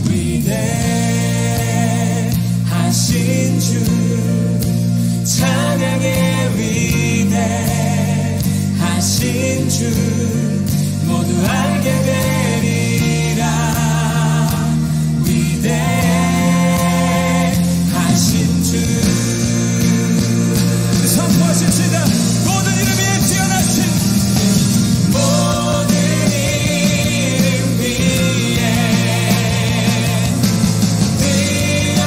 위대하신 주 찬양의 위대하신 주 모두 알게 되리라. 위대하신 주 선포하십시다. 모든 이름 위에 뛰어나신 모든 이름 위에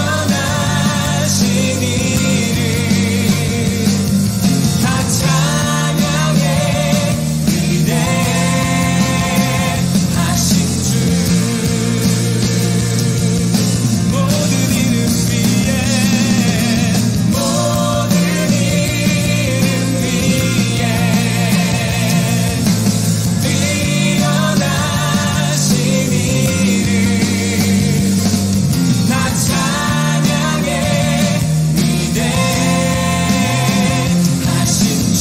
뛰어나신 이름 다 찬양해. 위대하신 주 모든 이름 위에 모든 이름 위에 뛰어나신 이름 다 찬양해. 위대하신 주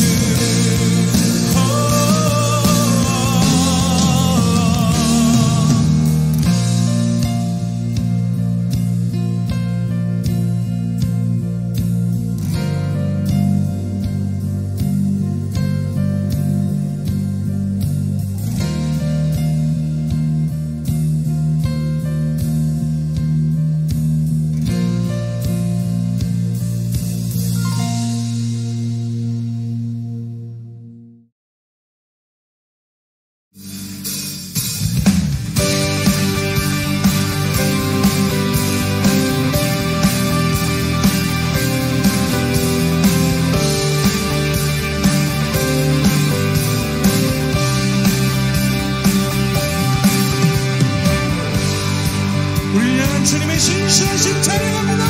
우리는 주님의 신실하신 찬양합니다.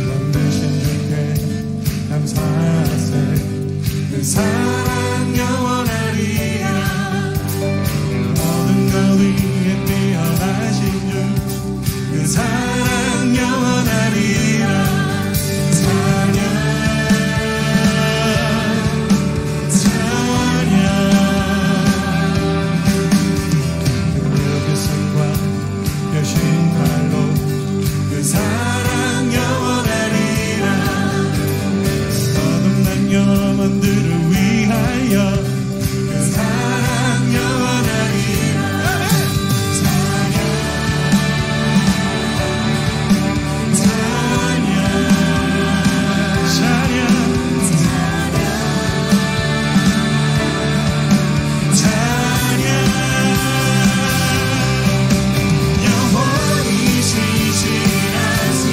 남되신 주께 감사하세. 그 사랑 영원하리라. 모든 것 위에 뛰어나신 주 그 사랑 영원하리라. 찬양 찬양 여신 발로 그 사랑 영원하리라. 거듭난 영혼들을 위하여 그 사랑 영원하리라. 찬양 찬양 찬양 찬양 영원히 신실하신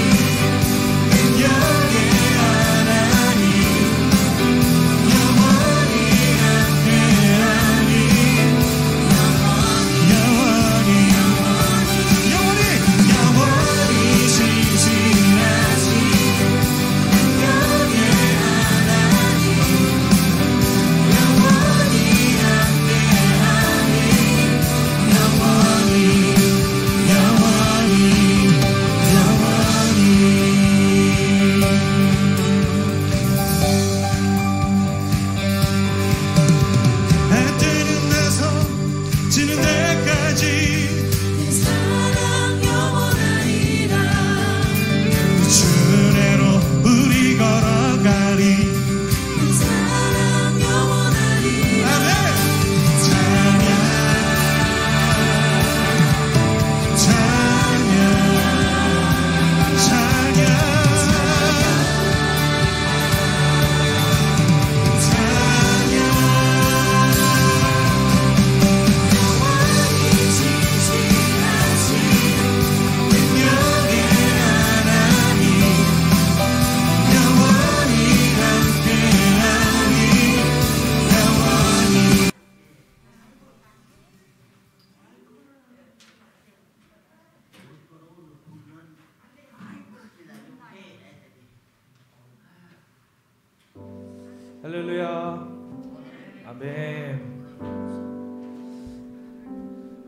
능력의 하나님 영원히 함께하니 영원히 신실하신 능력의 하나님 영원히 함께하니 영원히 해 뜨는 데서 지는 데까지 그 사랑 영원하리라. 주 은혜로 우리 걸어가리. 그 사랑 영원하리라. 아멘. 찬양 찬양 찬양 영원히 신실하신 능력의 하나님 영원히 함께하니 영원히 할렐루야. 아멘.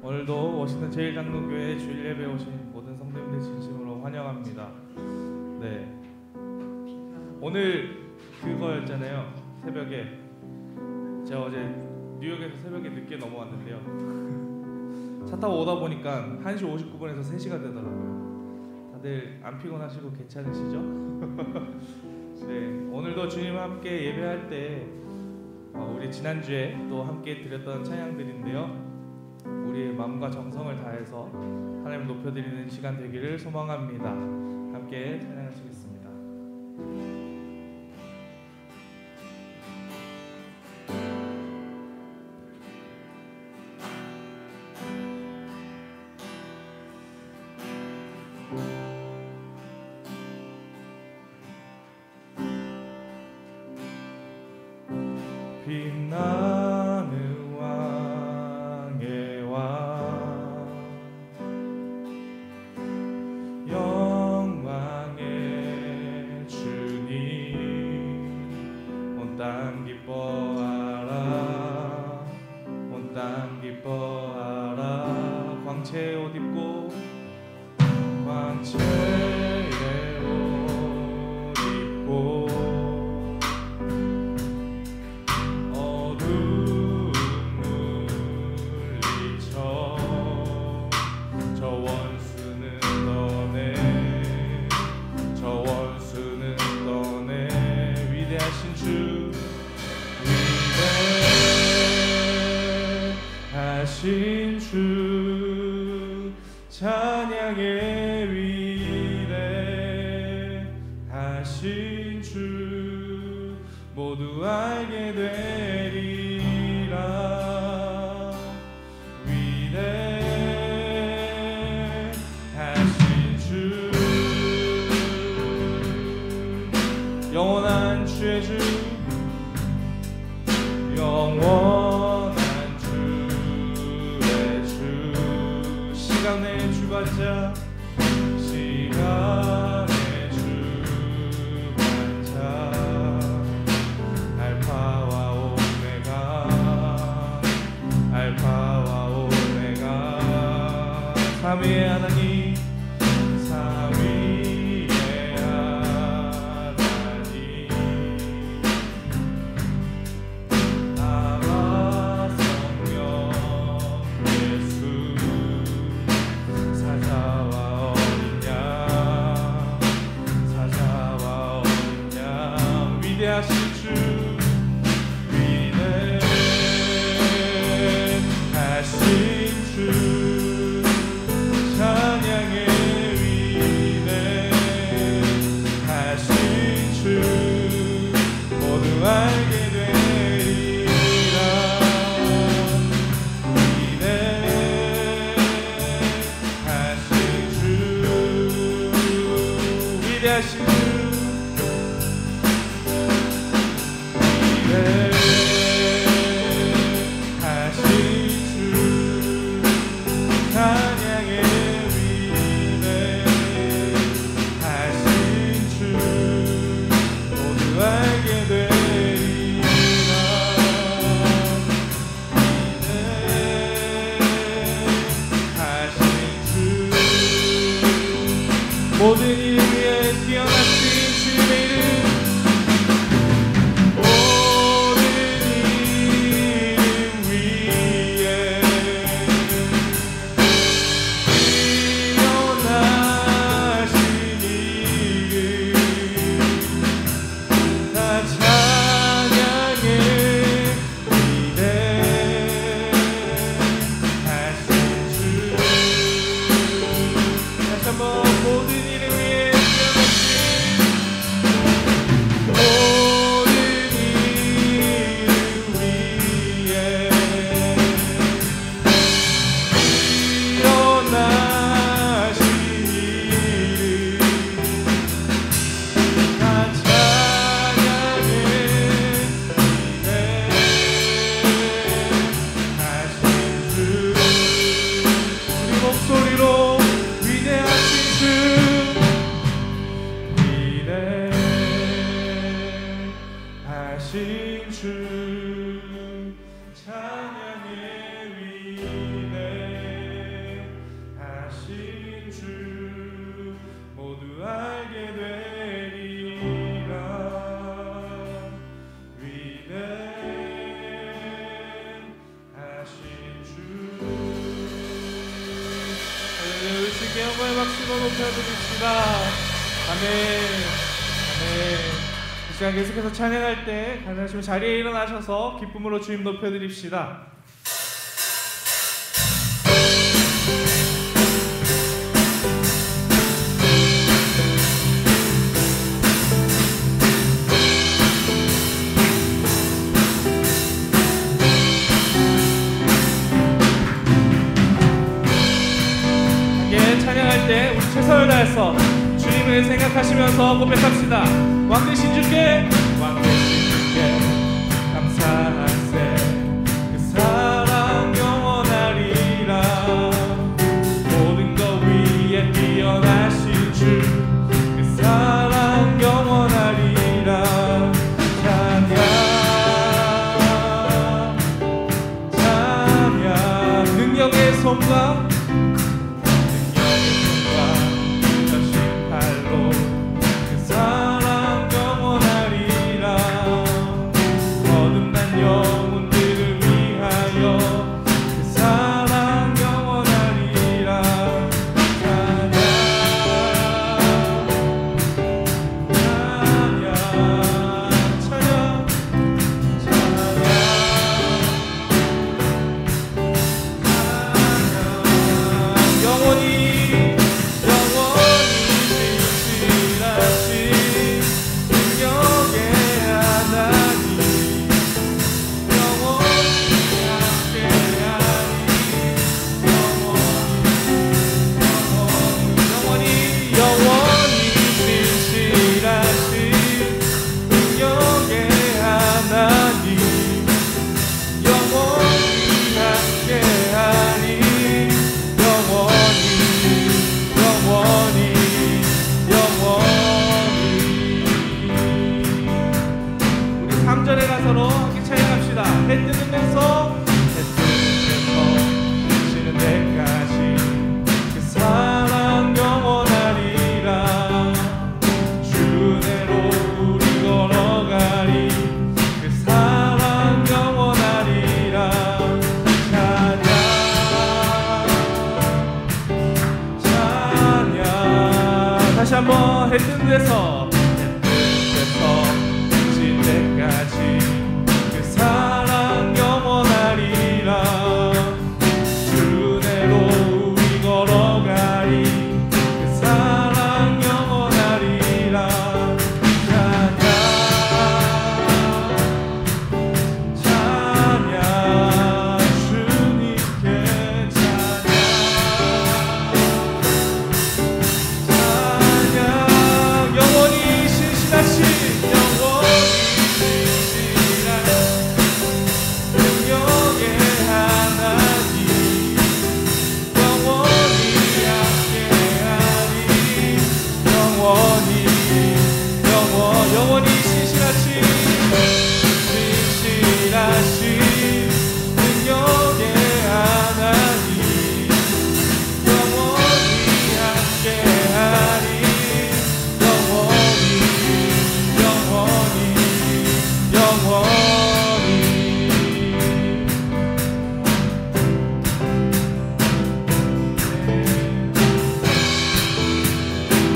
오늘도 워싱턴 제일장로교회 주일 예배에 오신 모든 성도님들 진심으로 환영합니다. 네, 오늘 그거였잖아요. 새벽에 제가 어제 뉴욕에서 새벽에 늦게 넘어왔는데요. 차 타고 오다 보니까 1시 59분에서 3시가 되더라고요. 다들 안 피곤하시고 괜찮으시죠? 네, 오늘도 주님과 함께 예배할 때 우리 지난주에 또 함께 드렸던 찬양들인데요. 우리의 마음과 정성을 다해서 하나님을 높여드리는 시간 되기를 소망합니다. 함께 찬양하시겠습니다. 빛나는 왕의 왕 영광의 주님 온 땅 기뻐하라 온 땅 기뻐하라 광채의 옷 입고 광채의 옷 입고 하신 주 찬양의 위대하신 주 모두 알게 되리라 위대하신 주 영원한 주의 주 영원한 시간의 주관자 시간의 주관자 알파와 오메가 알파와 오메가 삼위의 하나님 삼위의 하나님 아바 성령 예수 사자와 어린 양 위대하신 주 위대하신 주 찬양의 위대하신 주 모두 알게 되리라 위대하신 주 위대하신 주 찬양의 위대하신 주 모두 알게 되리라 위대하신 주 모든 일 위에 뛰어나신 주님의 이름 모든 이름 위에 뛰어나신 이름 다 찬양의 위대하신 주 다시 한번 모든 이름 위에 주님께 영광의 박수로 높여드립시다. 아멘. 아멘. 이 시간 계속해서 찬양할 때 가능하시면 자리에 일어나셔서 기쁨으로 주님 높여드립시다. 찬양할 때 우리 최선을 다해서 주님을 생각하시면서 고백합시다. 왕 되신 주께 감사하세. 그 사랑 영원하리라. 모든 것 위에 뛰어나신 주 그 사랑 영원하리라. 찬양 능력의 손과 다시 한번 해 뜬 데서 질 때까지 그 사랑 영원하리라. 주 내로 우리 걸어가리. 그 사랑 영원하리라. 찬양 주님께 영원히 신실하신 능력의 하나님 영원히 함께하리. 영원히 신실하신 능력의 하나님 영원히 함께하리.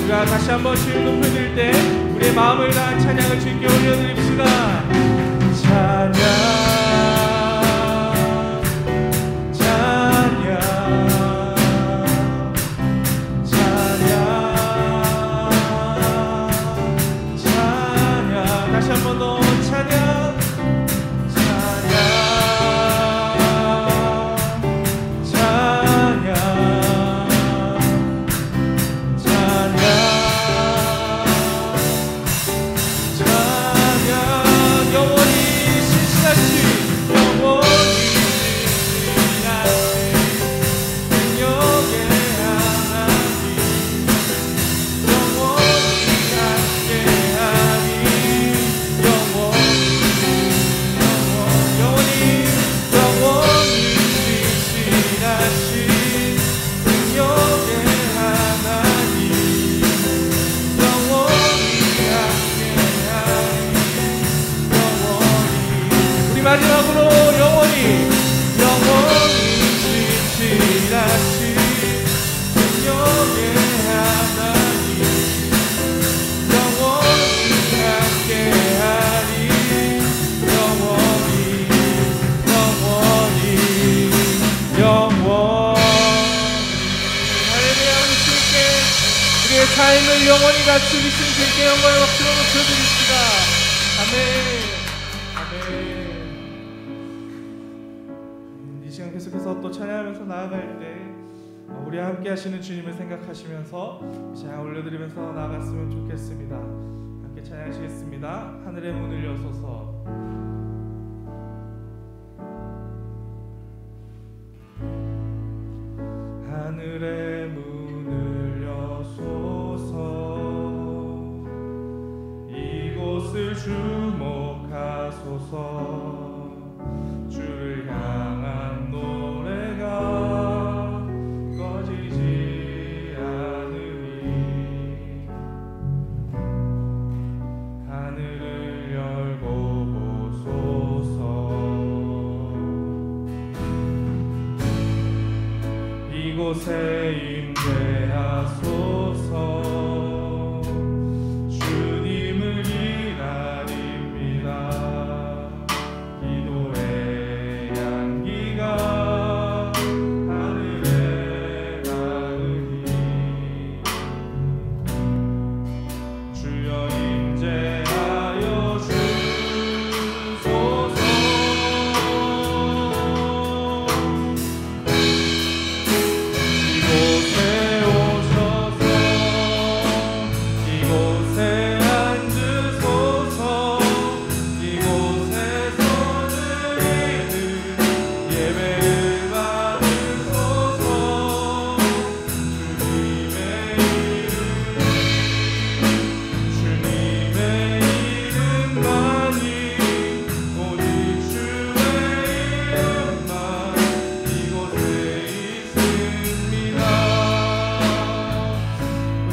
우리가 다시 한번 주님 높여드릴 때 우리의 마음을 다한 찬양을 주님께 올려드립시다. 찬양 다시 한 번 더 찬양 영원히 신실하신 영원. 할렐루야. 우리 주님께 우리의 삶을 영원히 갖추기신 주님께 영광의 박수로 높여드립시다. 아멘. 아멘. 이 시간 계속해서 또 찬양하면서 나아갈 때 우리와 함께 하시는 주님을 생각하시면서 찬양 올려드리면서 나아갔으면 좋겠습니다. 함께 찬양하시겠습니다. 하늘의 문을 여소서. 하늘의 문을 여소서. 이곳을 주목하소서. 주를 향한 노래가 꺼지지 않으니 하늘을 열고 보소서. 이곳에 임재하소서. 주님을 기다립니다. 기도의 향기가 하늘에 닿으니 주여 임재하여 주소서.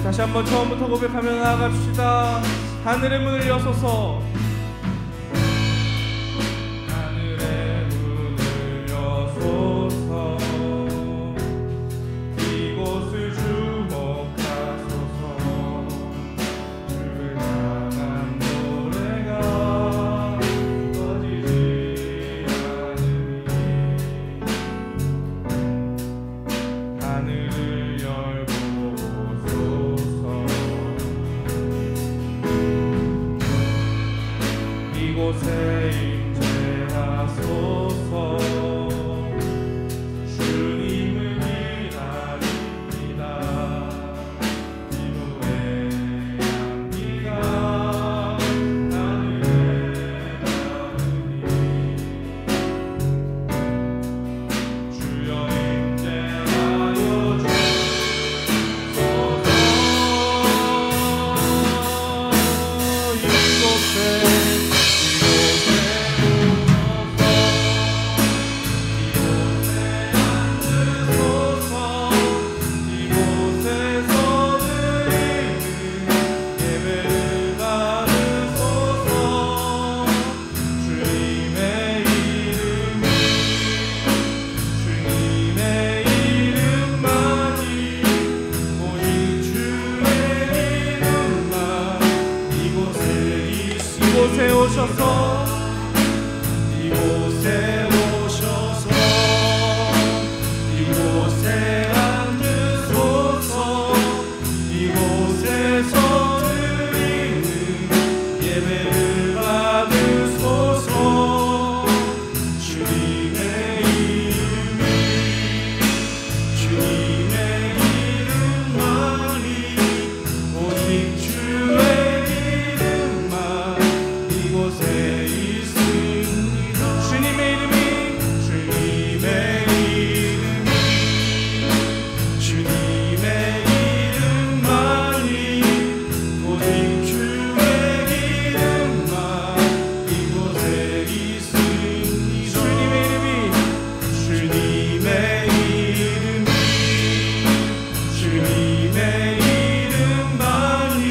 다시 한번 처음부터 고백하며 나아갑시다. 하늘의 문을 여소서. 하늘의 문을 여소서. 이곳을 주목하소서. 주를 향한 노래가 꺼지지 않으니 하늘을 열고 이곳에 임재하소서. 주님을 기다립니다. 기도의 향기가 하늘에 닿으니 주여 임재하여 주소서. 이곳에 이곳에 오셔서 이곳에 오셔서 이곳에 앉으소서. 이곳에서 드리는 예배를 받으소서. 주님의 이름이 주님의 이름만이 오직 주의 이곳에 있습니다. 주님의 이름이 주님의 이름만이 오직 주의 이름만 이곳에 있습니다. 주님의 이름만이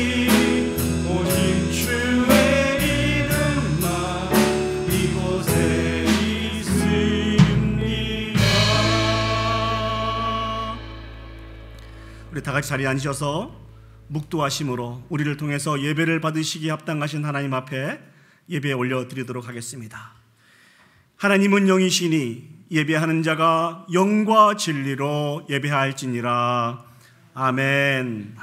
오직 주의 이곳에 있습니다. 우리 다 같이 자리에 앉으셔서 묵도하심으로 우리를 통해서 예배를 받으시기에 합당하신 하나님 앞에 예배 올려드리도록 하겠습니다. 하나님은 영이시니 예배하는 자가 영과 진리로 예배할지니라. 아멘.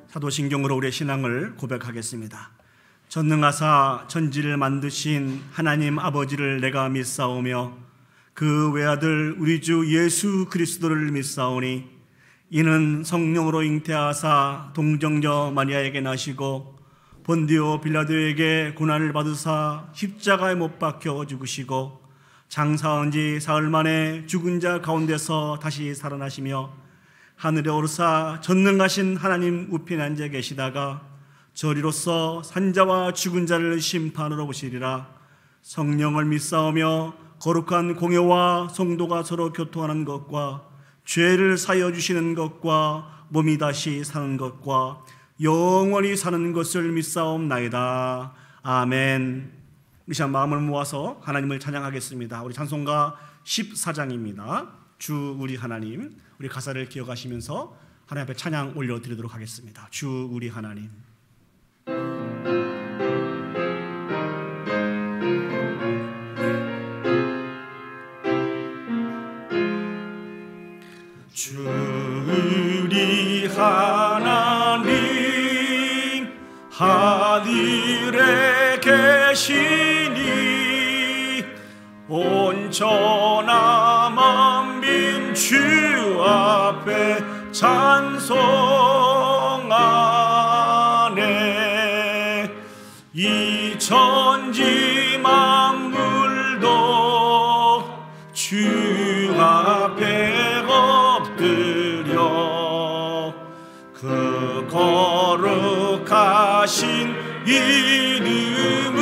사도신경으로 우리의 신앙을 고백하겠습니다. 전능하사 천지를 만드신 하나님 아버지를 내가 믿사오며 그 외아들 우리 주 예수 그리스도를 믿사오니 이는 성령으로 잉태하사 동정녀 마리아에게 나시고 본디오 빌라도에게 고난을 받으사 십자가에 못 박혀 죽으시고 장사한 지 사흘 만에 죽은 자 가운데서 다시 살아나시며 하늘에 오르사 전능하신 하나님 우편에 앉아 계시다가 저리로서 산자와 죽은 자를 심판하러 오시리라. 성령을 믿사오며 거룩한 공회와 성도가 서로 교통하는 것과 죄를 사여 주시는 것과 몸이 다시 사는 것과 영원히 사는 것을 믿사옵나이다. 아멘. 우리 시간 마음을 모아서 하나님을 찬양하겠습니다. 우리 찬송가 14장입니다. 주 우리 하나님. 우리 가사를 기억하시면서 하나님 앞에 찬양 올려드리도록 하겠습니다. 주 우리 하나님. 주 우리 하나님 하늘에 계시니 온천하 만민 주 앞에 찬송하네. 이 천지 만물도 주 앞에 엎드려 그 거룩하신 이름을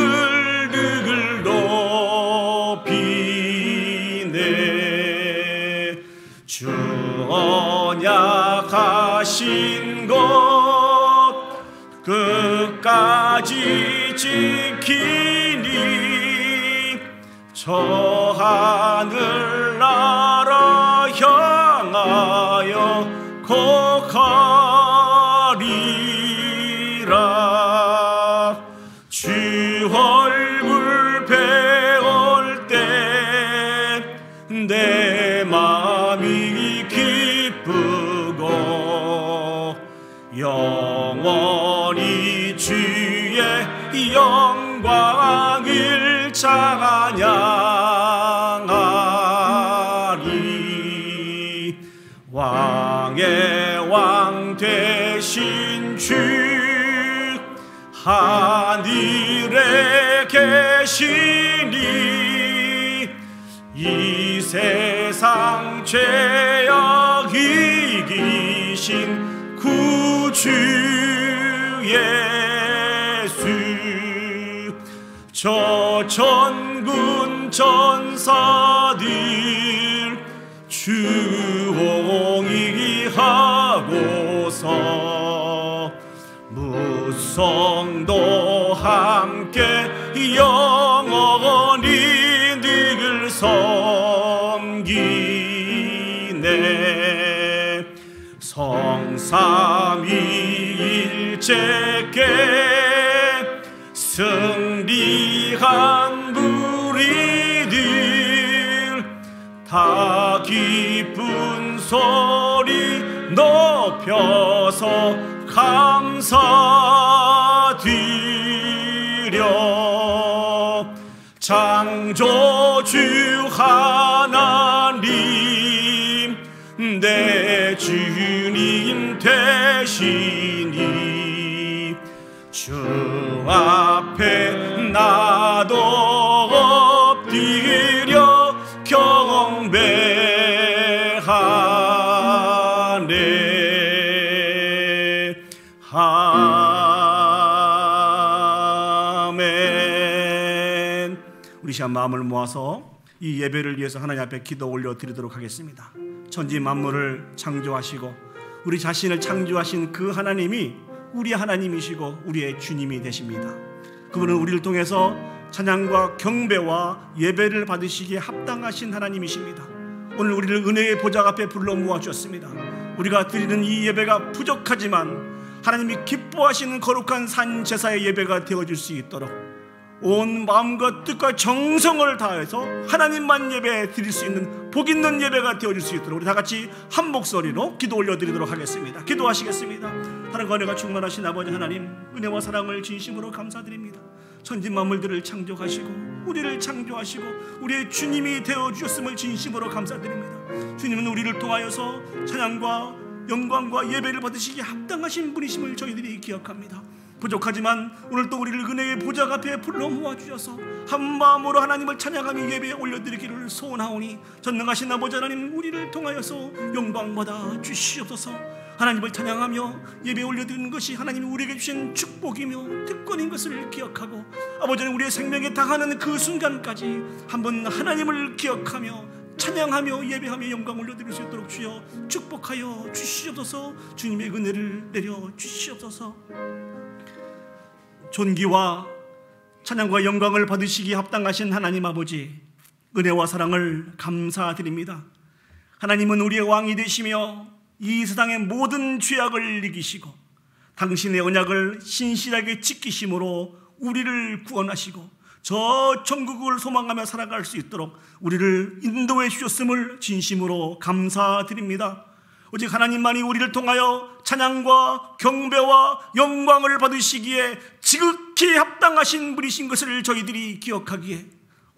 늘 높이네. 주 언약하신 것 끝까지 지키니 저 하늘나라 향하여 곡하리라. 주 얼굴 배울 때 내 마음이 기쁘고 영원히 주의 영광을 찬양하리. 왕의 왕 되신 주 하늘에 계시니 이 세상 죄악 이기신 구주 예수. 저 천군 천사들 주옹이하고서 무성도 함께 영원히 늘 섬기네. 성삼위일체께 승리한 무리들 다 기쁜 소리 높여서 감사드려. 창조주 하나님 내 주님 되시니 주 앞에 나도 엎드려 경배하네. 아멘. 우리 시간 마음을 모아서 이 예배를 위해서 하나님 앞에 기도 올려드리도록 하겠습니다. 천지 만물을 창조하시고 우리 자신을 창조하신 그 하나님이 우리 하나님이시고 우리의 주님이 되십니다. 그분은 우리를 통해서 찬양과 경배와 예배를 받으시기에 합당하신 하나님이십니다. 오늘 우리를 은혜의 보좌 앞에 불러 모아주셨습니다. 우리가 드리는 이 예배가 부족하지만 하나님이 기뻐하시는 거룩한 산 제사의 예배가 되어줄 수 있도록 온 마음과 뜻과 정성을 다해서 하나님만 예배 드릴 수 있는 복 있는 예배가 되어줄 수 있도록 우리 다 같이 한 목소리로 기도 올려드리도록 하겠습니다. 기도하시겠습니다. 하나님과 은혜가 충만하신 아버지 하나님, 은혜와 사랑을 진심으로 감사드립니다. 천진 만물들을 창조하시고 우리를 창조하시고 우리의 주님이 되어주셨음을 진심으로 감사드립니다. 주님은 우리를 통하여서 찬양과 영광과 예배를 받으시기에 합당하신 분이심을 저희들이 기억합니다. 부족하지만 오늘 또 우리를 은혜의 보좌 앞에 불러 모아주셔서 한 마음으로 하나님을 찬양하며 예배에 올려드리기를 소원하오니 전능하신 아버지 하나님, 우리를 통하여서 영광받아 주시옵소서. 하나님을 찬양하며 예배에 올려드리는 것이 하나님이 우리에게 주신 축복이며 특권인 것을 기억하고 아버지는 우리의 생명에 다하는 그 순간까지 한번 하나님을 기억하며 찬양하며 예배하며 영광 올려드릴 수 있도록 주여 축복하여 주시옵소서. 주님의 은혜를 내려 주시옵소서. 존귀와 찬양과 영광을 받으시기에 합당하신 하나님 아버지, 은혜와 사랑을 감사드립니다. 하나님은 우리의 왕이 되시며 이 세상의 모든 죄악을 이기시고 당신의 언약을 신실하게 지키심으로 우리를 구원하시고 저 천국을 소망하며 살아갈 수 있도록 우리를 인도해 주셨음을 진심으로 감사드립니다. 오직 하나님만이 우리를 통하여 찬양과 경배와 영광을 받으시기에 지극히 합당하신 분이신 것을 저희들이 기억하기에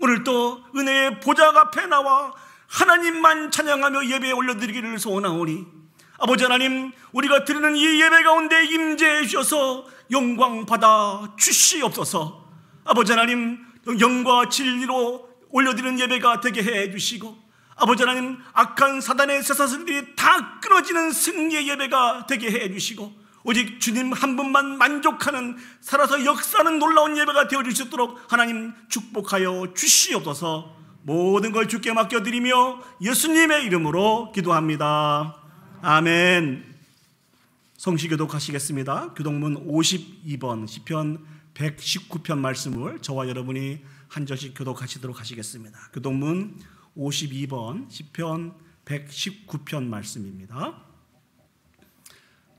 오늘 또 은혜의 보좌 앞에 나와 하나님만 찬양하며 예배에 올려드리기를 소원하오니 아버지 하나님, 우리가 드리는 이 예배 가운데 임재해 주셔서 영광 받아 주시옵소서. 아버지 하나님, 영과 진리로 올려드리는 예배가 되게 해 주시고 아버지 하나님, 악한 사단의 쇠사슬들이 다 끊어지는 승리의 예배가 되게 해 주시고 오직 주님 한 분만 만족하는 살아서 역사하는 놀라운 예배가 되어 주시도록 하나님 축복하여 주시옵소서. 모든 걸 주께 맡겨드리며 예수님의 이름으로 기도합니다. 아멘. 성시교독 하시겠습니다. 교독문 52번 시편 119편 말씀을 저와 여러분이 한 절씩 교독하시도록 하시겠습니다. 교독문 52번 시편 119편 말씀입니다.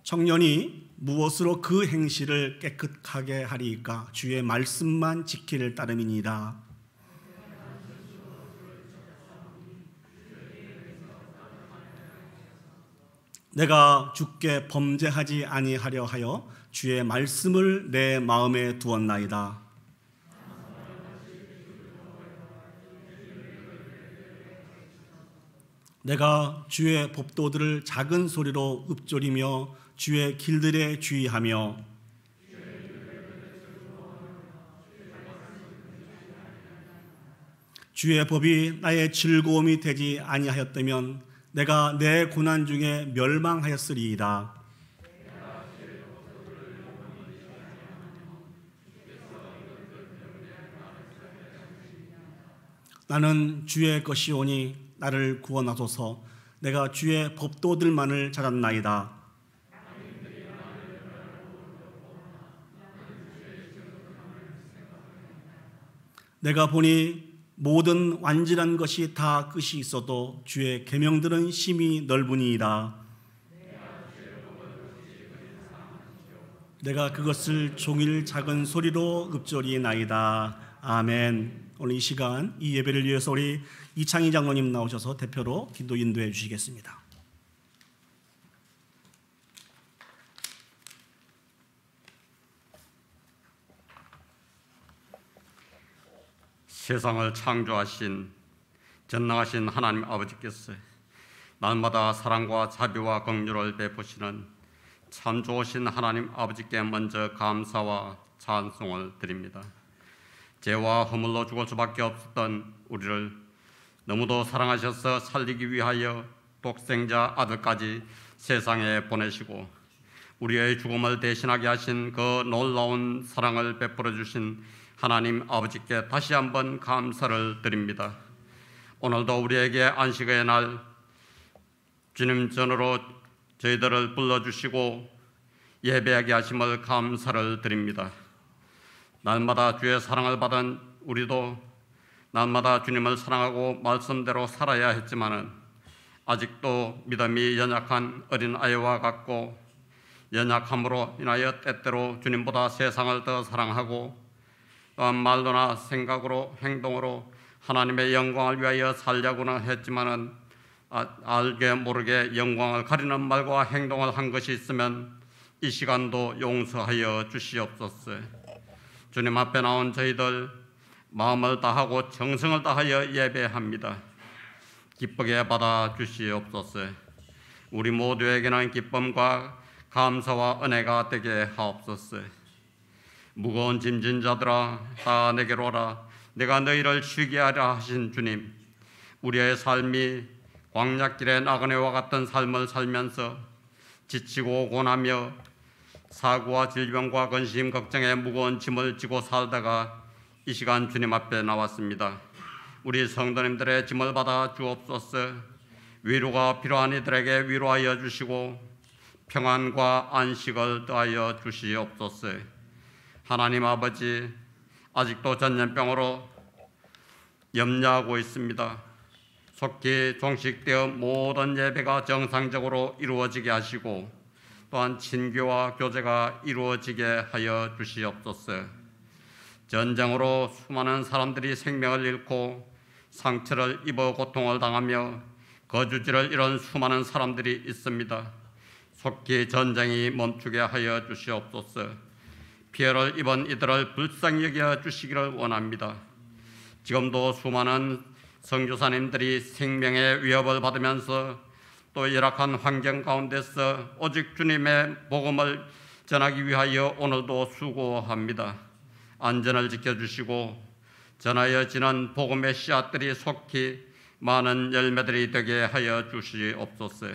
청년이 무엇으로 그 행실을 깨끗하게 하리이까? 주의 말씀만 지키를 따름이니라. 내가 주께 범죄하지 아니하려 하여 주의 말씀을 내 마음에 두었나이다. 내가 주의 법도들을 작은 소리로 읊조리며 주의 길들에 주의하며 주의 법이 나의 즐거움이 되지 아니하였다면 내가 내 고난 중에 멸망하였으리이다. 나는 주의 것이오니 나를 구원하소서. 내가 주의 법도들만을 찾았나이다. 내가 보니 모든 완전한 것이 다 끝이 있어도 주의 계명들은 심히 넓으니이다. 내가 그것을 종일 작은 소리로 읊조리나이다. 아멘. 오늘 이 시간 이 예배를 위해서 우리 이창희 장로님 나오셔서 대표로 기도 인도해 주시겠습니다. 세상을 창조하신 전능하신 하나님 아버지께서 날마다 사랑과 자비와 긍휼을 베푸시는 참 좋으신 하나님 아버지께 먼저 감사와 찬송을 드립니다. 죄와 허물로 죽을 수밖에 없었던 우리를 너무도 사랑하셔서 살리기 위하여 독생자 아들까지 세상에 보내시고 우리의 죽음을 대신하게 하신 그 놀라운 사랑을 베풀어 주신 하나님 아버지께 다시 한번 감사를 드립니다. 오늘도 우리에게 안식의 날 주님 전으로 저희들을 불러주시고 예배하게 하심을 감사를 드립니다. 날마다 주의 사랑을 받은 우리도 날마다 주님을 사랑하고 말씀대로 살아야 했지만은 아직도 믿음이 연약한 어린 아이와 같고 연약함으로 인하여 때때로 주님보다 세상을 더 사랑하고 또한 말로나 생각으로 행동으로 하나님의 영광을 위하여 살려고는 했지만은 알게 모르게 영광을 가리는 말과 행동을 한 것이 있으면 이 시간도 용서하여 주시옵소서. 주님 앞에 나온 저희들 마음을 다하고 정성을 다하여 예배합니다. 기쁘게 받아 주시옵소서. 우리 모두에게는 기쁨과 감사와 은혜가 되게 하옵소서. 무거운 짐진 자들아 다 내게로 오라. 내가 너희를 쉬게 하라 하신 주님, 우리의 삶이 광야길의 나그네와 같은 삶을 살면서 지치고 고나며 사고와 질병과 근심 걱정에 무거운 짐을 지고 살다가 이 시간 주님 앞에 나왔습니다. 우리 성도님들의 짐을 받아 주옵소서. 위로가 필요한 이들에게 위로하여 주시고 평안과 안식을 더하여 주시옵소서. 하나님 아버지, 아직도 전염병으로 염려하고 있습니다. 속히 종식되어 모든 예배가 정상적으로 이루어지게 하시고 또한 친교와 교제가 이루어지게 하여 주시옵소서. 전쟁으로 수많은 사람들이 생명을 잃고 상처를 입어 고통을 당하며 거주지를 잃은 수많은 사람들이 있습니다. 속히 전쟁이 멈추게 하여 주시옵소서. 피해를 입은 이들을 불쌍히 여겨 주시기를 원합니다. 지금도 수많은 선교사님들이 생명의 위협을 받으면서 또 열악한 환경 가운데서 오직 주님의 복음을 전하기 위하여 오늘도 수고합니다. 안전을 지켜주시고 전하여지는 복음의 씨앗들이 속히 많은 열매들이 되게 하여 주시옵소서.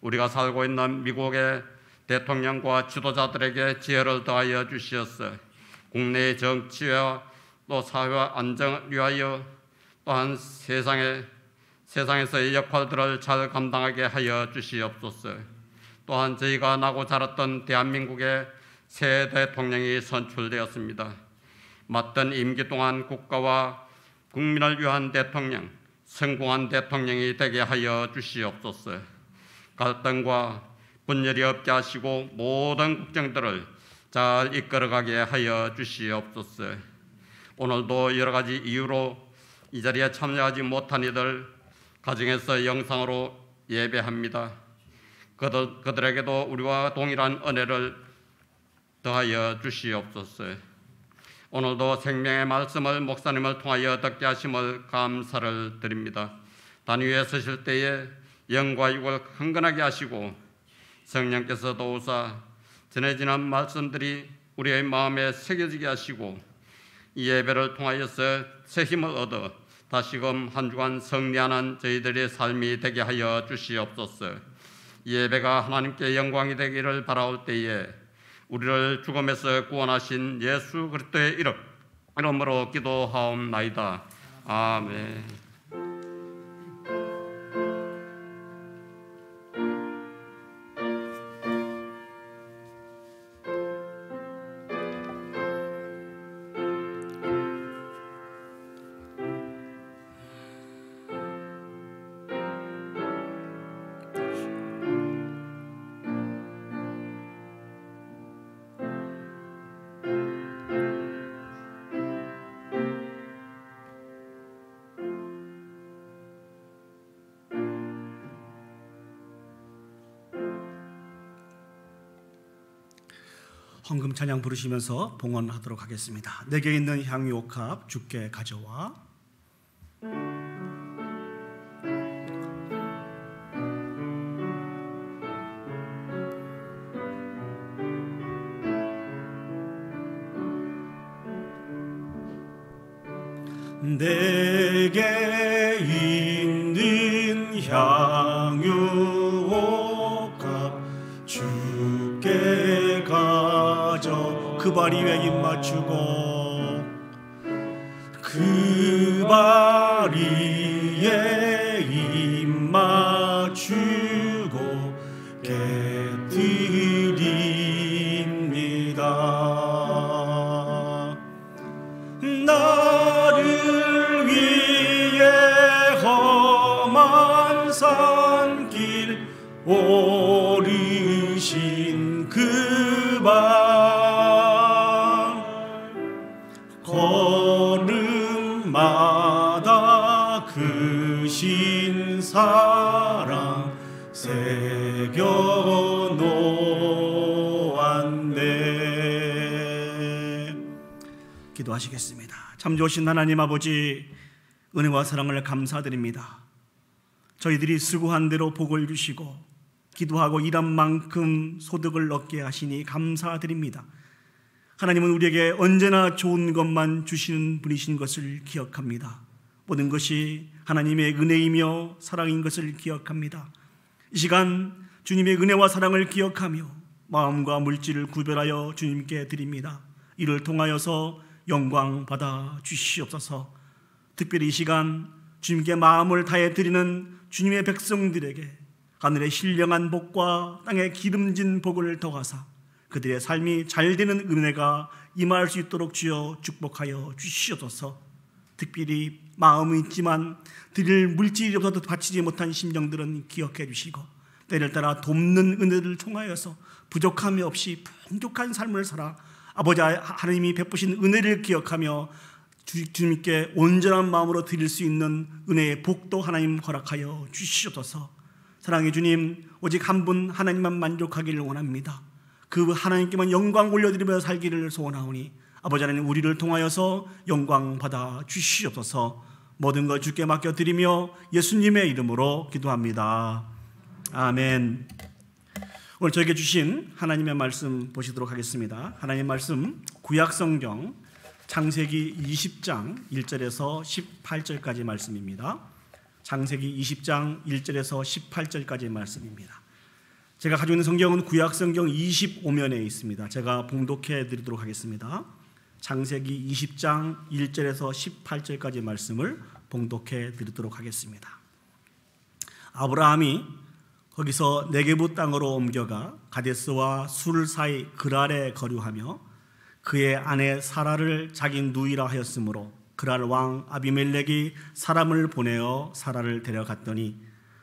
우리가 살고 있는 미국의 대통령과 지도자들에게 지혜를 더하여 주시옵소서. 국내의 정치와 또 사회와 안정을 위하여 또한 세상에서의 역할들을 잘 감당하게 하여 주시옵소서. 또한 저희가 나고 자랐던 대한민국의 새 대통령이 선출되었습니다. 맡은 임기 동안 국가와 국민을 위한 대통령, 성공한 대통령이 되게 하여 주시옵소서. 갈등과 분열이 없게 하시고 모든 국정들을 잘 이끌어가게 하여 주시옵소서. 오늘도 여러 가지 이유로 이 자리에 참여하지 못한 이들 가정에서 영상으로 예배합니다. 그들에게도 우리와 동일한 은혜를 더하여 주시옵소서. 오늘도 생명의 말씀을 목사님을 통하여 듣게 하심을 감사를 드립니다. 단 위에 서실 때에 영과 육을 흥건하게 하시고 성령께서 도우사 전해지는 말씀들이 우리의 마음에 새겨지게 하시고 이 예배를 통하여서 새 힘을 얻어 다시금 한 주간 승리하는 저희들의 삶이 되게 하여 주시옵소서. 이 예배가 하나님께 영광이 되기를 바라올 때에 우리를 죽음에서 구원하신 예수 그리스도의 이름으로 기도하옵나이다. 아멘. 헌금 찬양 부르시면서 봉헌하도록 하겠습니다. 내게 있는 향유옥합 주께 가져와. 내게 있는 향유옥합 주께 가져. 그 발 위에 입 맞추고 그 발 위에 입 맞추고 깨뜨리 나를 위해 험한 산길 오르신 그 밤 걸음마다 그 신사랑 새겨놓았네. 기도하시겠습니다. 참 좋으신 하나님 아버지, 은혜와 사랑을 감사드립니다. 저희들이 수고한 대로 복을 주시고 기도하고 일한 만큼 소득을 얻게 하시니 감사드립니다. 하나님은 우리에게 언제나 좋은 것만 주시는 분이신 것을 기억합니다. 모든 것이 하나님의 은혜이며 사랑인 것을 기억합니다. 이 시간 주님의 은혜와 사랑을 기억하며 마음과 물질을 구별하여 주님께 드립니다. 이를 통하여서 영광 받아 주시옵소서. 특별히 이 시간 주님께 마음을 다해 드리는 주님의 백성들에게 하늘의 신령한 복과 땅의 기름진 복을 더하사 그들의 삶이 잘 되는 은혜가 임할 수 있도록 주여 축복하여 주시옵소서. 특별히 마음은 있지만 드릴 물질이 없어도 바치지 못한 심령들은 기억해 주시고 때를 따라 돕는 은혜를 통하여서 부족함이 없이 풍족한 삶을 살아 아버지 하나님이 베푸신 은혜를 기억하며 주님께 온전한 마음으로 드릴 수 있는 은혜의 복도 하나님 허락하여 주시옵소서. 사랑의 주님, 오직 한 분 하나님만 만족하기를 원합니다. 그 하나님께만 영광 올려드리며 살기를 소원하오니 아버지 하나님, 우리를 통하여서 영광 받아 주시옵소서. 모든 것 주께 맡겨드리며 예수님의 이름으로 기도합니다. 아멘. 오늘 저에게 주신 하나님의 말씀 보시도록 하겠습니다. 하나님의 말씀 구약성경 창세기 20장 1절에서 18절까지 말씀입니다. 창세기 20장 1절에서 18절까지 말씀입니다. 제가 가지고 있는 성경은 구약성경 25면에 있습니다. 제가 봉독해 드리도록 하겠습니다. 창세기 20장 1절에서 18절까지 말씀을 봉독해 드리도록 하겠습니다. 아브라함이 거기서 네게부 땅으로 옮겨가 가데스와 술 사이 그랄에 거류하며 그의 아내 사라를 자기 누이라 하였으므로 그랄 왕 아비멜렉이 사람을 보내어 사라를 데려갔더니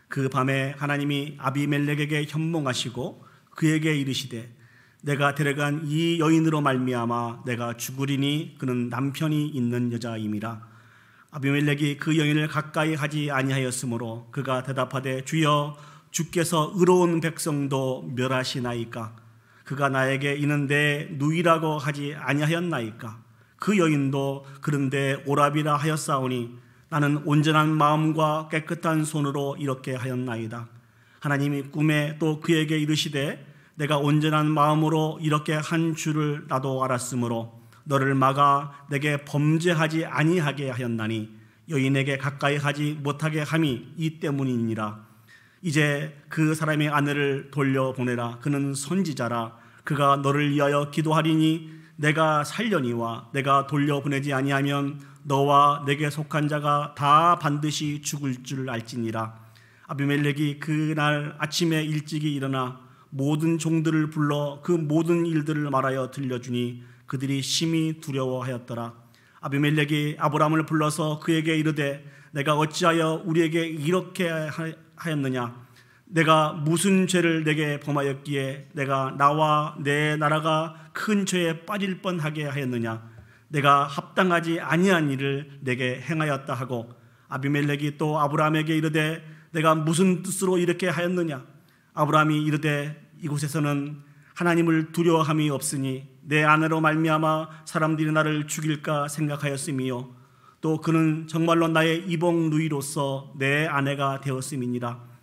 그 밤에 하나님이 아비멜렉에게 현몽하시고 그에게 이르시되 내가 데려간 이 여인으로 말미암아 내가 죽으리니 그는 남편이 있는 여자임이라. 아비멜렉이 그 여인을 가까이 하지 아니하였으므로 그가 대답하되 주여 주께서 의로운 백성도 멸하시나이까. 그가 나에게 이는 내 누이라고 하지 아니하였나이까. 그 여인도 그런데 오라비라 하였사오니 나는 온전한 마음과 깨끗한 손으로 이렇게 하였나이다. 하나님이 꿈에 또 그에게 이르시되 내가 온전한 마음으로 이렇게 한 줄을 나도 알았으므로 너를 막아 내게 범죄하지 아니하게 하였나니 여인에게 가까이 하지 못하게 함이 이 때문이니라. 이제 그 사람의 아내를 돌려보내라. 그는 선지자라. 그가 너를 위하여 기도하리니 내가 살려니와 내가 돌려보내지 아니하면 너와 내게 속한 자가 다 반드시 죽을 줄 알지니라. 아비멜렉이 그날 아침에 일찍이 일어나 모든 종들을 불러 그 모든 일들을 말하여 들려주니 그들이 심히 두려워하였더라. 아비멜렉이 아브람을 불러서 그에게 이르되 내가 어찌하여 우리에게 이렇게 하였느냐? 내가 무슨 죄를 내게 범하였기에 내가 나와 내 나라가 큰 죄에 빠질 뻔하게 하였느냐? 내가 합당하지 아니한 일을 내게 행하였다 하고 아비멜렉이 또 아브람에게 이르되 내가 무슨 뜻으로 이렇게 하였느냐? 아브람이 이르되 이곳에서는 하나님을 두려워함이 없으니 내 아내로 말미암아 사람들이 나를 죽일까 생각하였음이요 또 그는 정말로 나의 이복 누이로서 내 아내가 되었음이니라.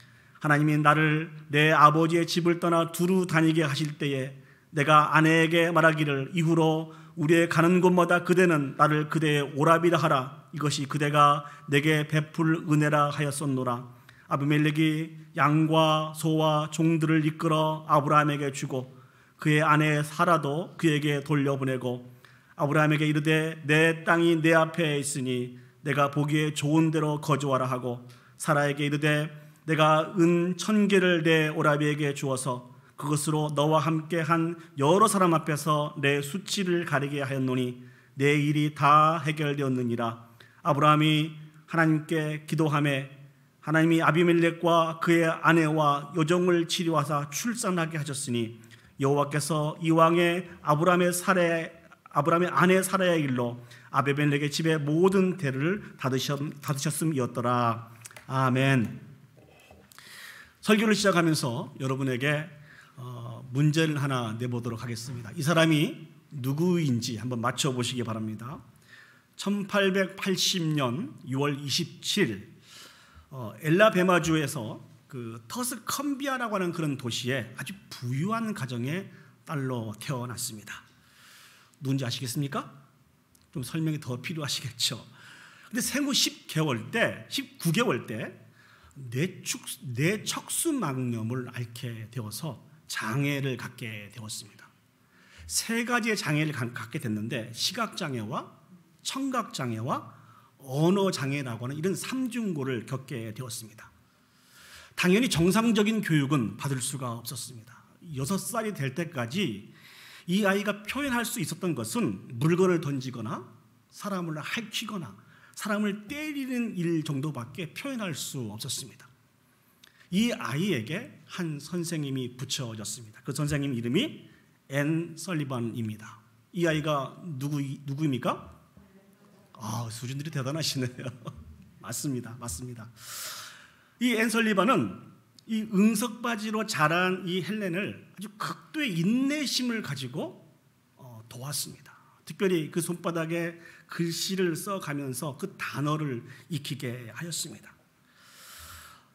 하나님이 나를 내 아버지의 집을 떠나 두루 다니게 하실 때에 내가 아내에게 말하기를 이후로 우리의 가는 곳마다 그대는 나를 그대의 오라비라 하라. 이것이 그대가 내게 베풀 은혜라 하였었노라. 아비멜렉이 양과 소와 종들을 이끌어 아브라함에게 주고 그의 아내 사라도 그에게 돌려보내고 아브라함에게 이르되 내 땅이 내 앞에 있으니 내가 보기에 좋은 대로 거주하라 하고 사라에게 이르되 내가 은 1000개를 내 오라비에게 주어서 그것으로 너와 함께 한 여러 사람 앞에서 내 수치를 가리게 하였노니 내 일이 다 해결되었느니라. 아브라함이 하나님께 기도하매 하나님이 아비멜렉과 그의 아내와 여종을 치료하사 출산하게 하셨으니 여호와께서 이왕에 아브라함의 아내 사라의 일로 아비멜렉의 집의 모든 대를 닫으셨음이었더라. 아멘. 설교를 시작하면서 여러분에게 문제를 하나 내보도록 하겠습니다. 이 사람이 누구인지 한번 맞춰보시기 바랍니다. 1880년 6월 27일 엘라베마주에서 그 터스컴비아라고 하는 그런 도시에 아주 부유한 가정의 딸로 태어났습니다. 누군지 아시겠습니까? 좀 설명이 더 필요하시겠죠. 근데 생후 19개월 때 뇌척수막염을 앓게 되어서 장애를 갖게 되었습니다. 세 가지의 장애를 갖게 됐는데 시각장애와 청각장애와 언어장애라고 하는 이런 삼중고를 겪게 되었습니다. 당연히 정상적인 교육은 받을 수가 없었습니다. 6살이 될 때까지 이 아이가 표현할 수 있었던 것은 물건을 던지거나 사람을 할퀴거나 사람을 때리는 일 정도밖에 표현할 수 없었습니다. 이 아이에게 한 선생님이 붙여졌습니다. 그 선생님 이름이 앤 설리반입니다. 이 아이가 누구입니까? 수준들이 대단하시네요. 맞습니다. 이 앤 설리반은 이 응석바지로 자란 이 헬렌을 아주 극도의 인내심을 가지고 도왔습니다. 특별히 그 손바닥에 글씨를 써가면서 그 단어를 익히게 하였습니다.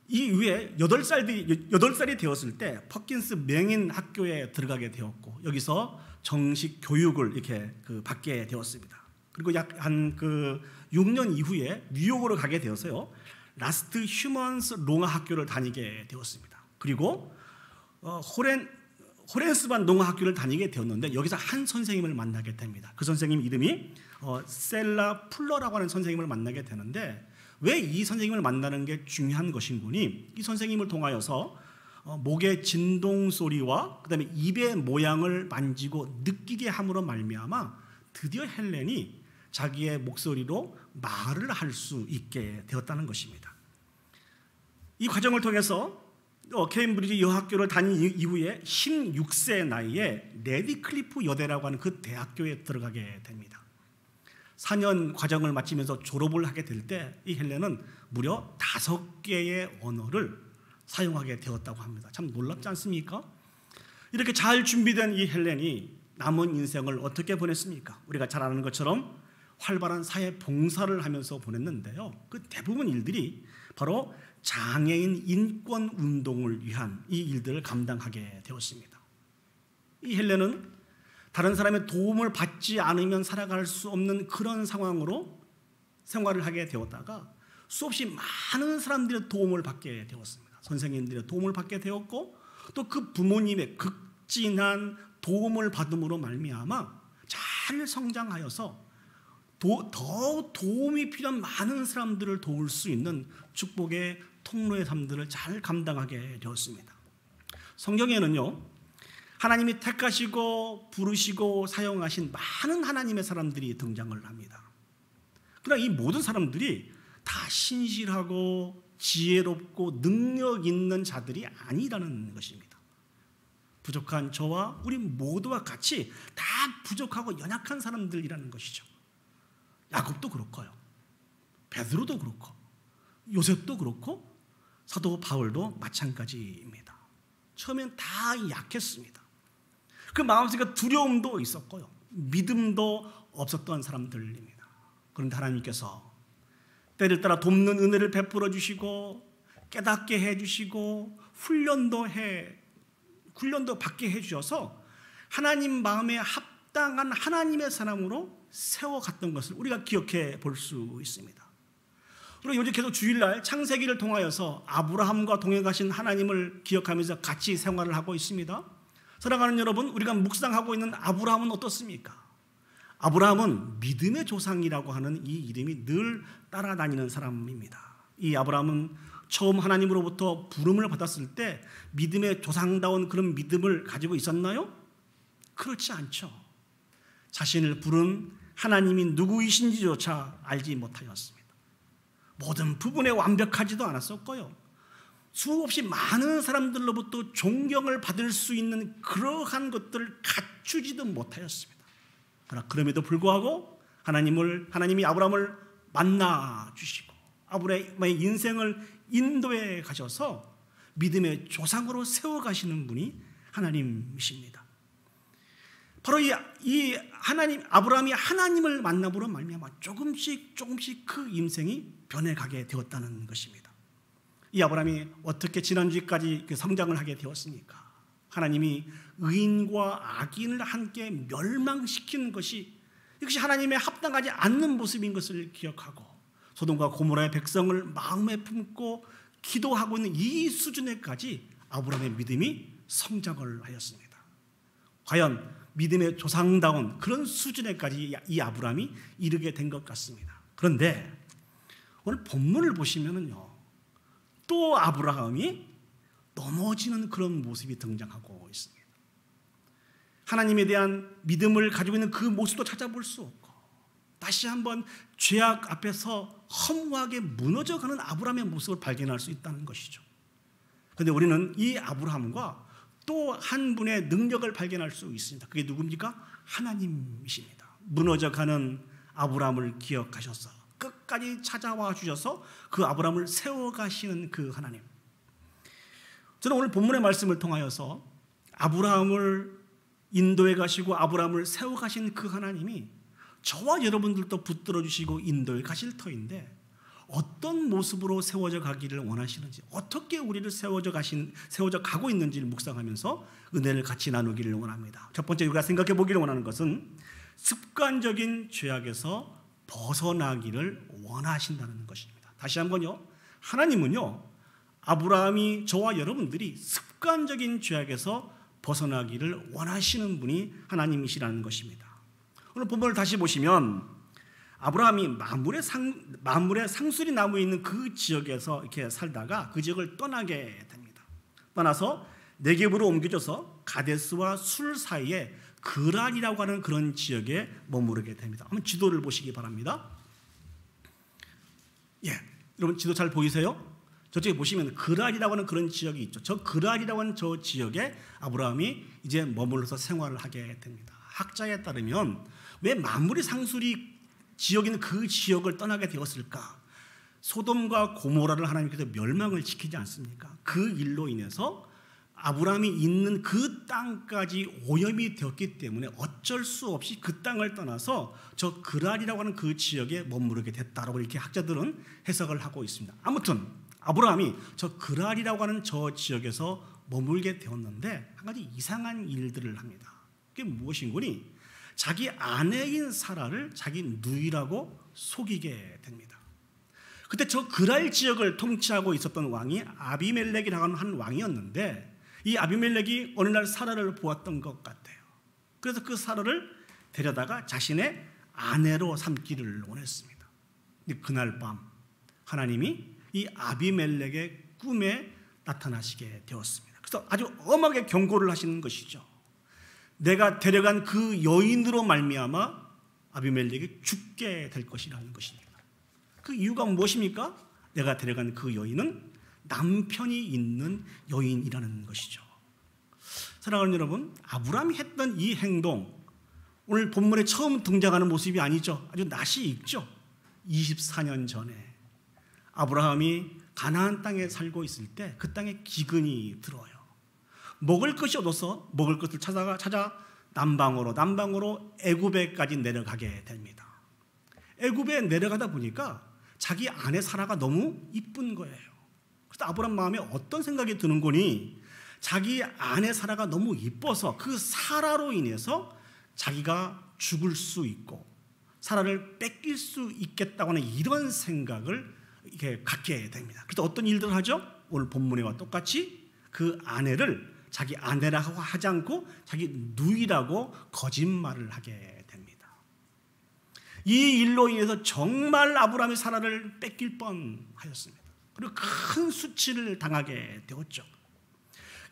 이후에 8살이 되었을 때 퍼킨스 명인 학교에 들어가게 되었고 여기서 정식 교육을 이렇게 받게 되었습니다. 그리고 약 한 6년 이후에 뉴욕으로 가게 되어서요 라스트 휴먼스 농아 학교를 다니게 되었습니다. 그리고 호렌스반 농아 학교를 다니게 되었는데 여기서 한 선생님을 만나게 됩니다. 그 선생님 이름이 셀라 풀러라고 하는 선생님을 만나게 되는데 왜 이 선생님을 만나는 게 중요한 것인구니 이 선생님을 통하여서 목의 진동 소리와 그다음에 입의 모양을 만지고 느끼게 함으로 말미암아 드디어 헬렌이 자기의 목소리로 말을 할 수 있게 되었다는 것입니다. 이 과정을 통해서 케임브리지 여학교를 다닌 이후에 16세 나이에 레디클리프 여대라고 하는 그 대학교에 들어가게 됩니다. 4년 과정을 마치면서 졸업을 하게 될 때 이 헬렌은 무려 5개의 언어를 사용하게 되었다고 합니다. 참 놀랍지 않습니까? 이렇게 잘 준비된 이 헬렌이 남은 인생을 어떻게 보냈습니까? 우리가 잘 아는 것처럼 활발한 사회 봉사를 하면서 보냈는데요. 그 대부분 일들이 바로 장애인 인권 운동을 위한 이 일들을 감당하게 되었습니다. 이 헬렌은 다른 사람의 도움을 받지 않으면 살아갈 수 없는 그런 상황으로 생활을 하게 되었다가 수없이 많은 사람들의 도움을 받게 되었습니다. 선생님들의 도움을 받게 되었고 또 그 부모님의 극진한 도움을 받음으로 말미암아 잘 성장하여서 더 도움이 필요한 많은 사람들을 도울 수 있는 축복의 통로의 삶들을 잘 감당하게 되었습니다. 성경에는요 하나님이 택하시고 부르시고 사용하신 많은 하나님의 사람들이 등장을 합니다. 그러나 이 모든 사람들이 다 신실하고 지혜롭고 능력 있는 자들이 아니라는 것입니다. 부족한 저와 우리 모두와 같이 다 부족하고 연약한 사람들이라는 것이죠. 야곱도 그렇고요. 베드로도 그렇고 요셉도 그렇고 사도 바울도 마찬가지입니다. 처음엔 다 약했습니다. 그 마음속에 두려움도 있었고요. 믿음도 없었던 사람들입니다. 그런데 하나님께서 때를 따라 돕는 은혜를 베풀어 주시고 깨닫게 해주시고 훈련도 받게 해주셔서 하나님 마음에 합당한 하나님의 사람으로 세워갔던 것을 우리가 기억해 볼 수 있습니다. 그리고 요즘 계속 주일날 창세기를 통하여서 아브라함과 동행하신 하나님을 기억하면서 같이 생활을 하고 있습니다. 사랑하는 여러분, 우리가 묵상하고 있는 아브라함은 어떻습니까? 아브라함은 믿음의 조상이라고 하는 이 이름이 늘 따라다니는 사람입니다. 이 아브라함은 처음 하나님으로부터 부름을 받았을 때 믿음의 조상다운 그런 믿음을 가지고 있었나요? 그렇지 않죠. 자신을 부른 하나님이 누구이신지조차 알지 못하였습니다. 모든 부분에 완벽하지도 않았었고요. 수없이 많은 사람들로부터 존경을 받을 수 있는 그러한 것들을 갖추지도 못하였습니다. 그러나 그럼에도 불구하고 하나님이 아브라함을 만나 주시고 아브라함의 인생을 인도해 가셔서 믿음의 조상으로 세워가시는 분이 하나님이십니다. 바로 이 아브라함이 하나님을 만남으로 말미암아 조금씩 그 인생이 변해가게 되었다는 것입니다. 이 아브라함이 어떻게 지난주까지 성장을 하게 되었습니까? 하나님이 의인과 악인을 함께 멸망시키는 것이 이것이 하나님의 합당하지 않는 모습인 것을 기억하고 소돔과 고모라의 백성을 마음에 품고 기도하고 있는 이 수준에까지 아브라함의 믿음이 성장을 하였습니다. 과연 믿음의 조상다운 그런 수준에까지 이 아브라함이 이르게 된 것 같습니다. 그런데 오늘 본문을 보시면은요, 또 아브라함이 넘어지는 그런 모습이 등장하고 있습니다. 하나님에 대한 믿음을 가지고 있는 그 모습도 찾아볼 수 없고 다시 한번 죄악 앞에서 허무하게 무너져가는 아브라함의 모습을 발견할 수 있다는 것이죠. 그런데 우리는 이 아브라함과 또 한 분의 능력을 발견할 수 있습니다. 그게 누굽니까? 하나님이십니다. 무너져가는 아브라함을 기억하셔서 끝까지 찾아와 주셔서 그 아브라함을 세워가시는 그 하나님. 저는 오늘 본문의 말씀을 통하여서 아브라함을 인도해 가시고 아브라함을 세워가신 그 하나님이 저와 여러분들도 붙들어 주시고 인도해 가실 터인데 어떤 모습으로 세워져 가기를 원하시는지, 어떻게 우리를 세워져 가고 있는지를 묵상하면서 은혜를 같이 나누기를 원합니다. 첫 번째 우리가 생각해 보기를 원하는 것은 습관적인 죄악에서 벗어나기를 원하신다는 것입니다. 다시 한번요, 하나님은요, 아브라함이 저와 여러분들이 습관적인 죄악에서 벗어나기를 원하시는 분이 하나님이시라는 것입니다. 오늘 본문을 다시 보시면 아브라함이 만물의 상수리 나무 있는 그 지역에서 이렇게 살다가 그 지역을 떠나게 됩니다. 떠나서 네겝으로 옮겨져서 가데스와 술 사이에 그랄이라고 하는 그런 지역에 머무르게 됩니다. 한번 지도를 보시기 바랍니다. 여러분 지도 잘 보이세요? 저쪽에 보시면 그랄이라고 하는 그런 지역이 있죠. 저 그랄이라고 하는 저 지역에 아브라함이 이제 머물러서 생활을 하게 됩니다. 학자에 따르면 왜 만물의 상수리 지역에 있는 그 지역을 떠나게 되었을까? 소돔과 고모라를 하나님께서 멸망을 시키지 않습니까? 그 일로 인해서 아브라함이 있는 그 땅까지 오염이 되었기 때문에 어쩔 수 없이 그 땅을 떠나서 저 그랄이라고 하는 그 지역에 머무르게 됐다라고 이렇게 학자들은 해석을 하고 있습니다. 아무튼 아브라함이 저 그랄이라고 하는 저 지역에서 머물게 되었는데 한 가지 이상한 일들을 합니다. 그게 무엇인고니? 자기 아내인 사라를 자기 누이라고 속이게 됩니다. 그때 저 그랄 지역을 통치하고 있었던 왕이 아비멜렉이라고 하는 한 왕이었는데 이 아비멜렉이 어느 날 사라를 보았던 것 같아요. 그래서 그 사라를 데려다가 자신의 아내로 삼기를 원했습니다. 근데 그날 밤 하나님이 이 아비멜렉의 꿈에 나타나시게 되었습니다. 그래서 아주 엄하게 경고를 하시는 것이죠. 내가 데려간 그 여인으로 말미암아 아비멜렉이 죽게 될 것이라는 것입니다. 그 이유가 무엇입니까? 내가 데려간 그 여인은 남편이 있는 여인이라는 것이죠. 사랑하는 여러분, 아브라함이 했던 이 행동, 오늘 본문에 처음 등장하는 모습이 아니죠. 아주 낯이 익죠. 24년 전에 아브라함이 가나안 땅에 살고 있을 때 그 땅에 기근이 들어요. 먹을 것이 없어서 먹을 것을 찾아 남방으로 애굽에까지 내려가게 됩니다. 애굽에 내려가다 보니까 자기 아내 사라가 너무 이쁜 거예요. 그래서 아브라함 마음에 어떤 생각이 드는 거니? 자기 아내 사라가 너무 이뻐서 그 사라로 인해서 자기가 죽을 수 있고 사라를 뺏길 수 있겠다고 하는 이런 생각을 이렇게 갖게 됩니다. 그래서 어떤 일들을 하죠? 오늘 본문에와 똑같이 그 아내를 자기 아내라고 하지 않고 자기 누이라고 거짓말을 하게 됩니다. 이 일로 인해서 정말 아브라함이 사라를 뺏길 뻔하였습니다. 그리고 큰 수치를 당하게 되었죠.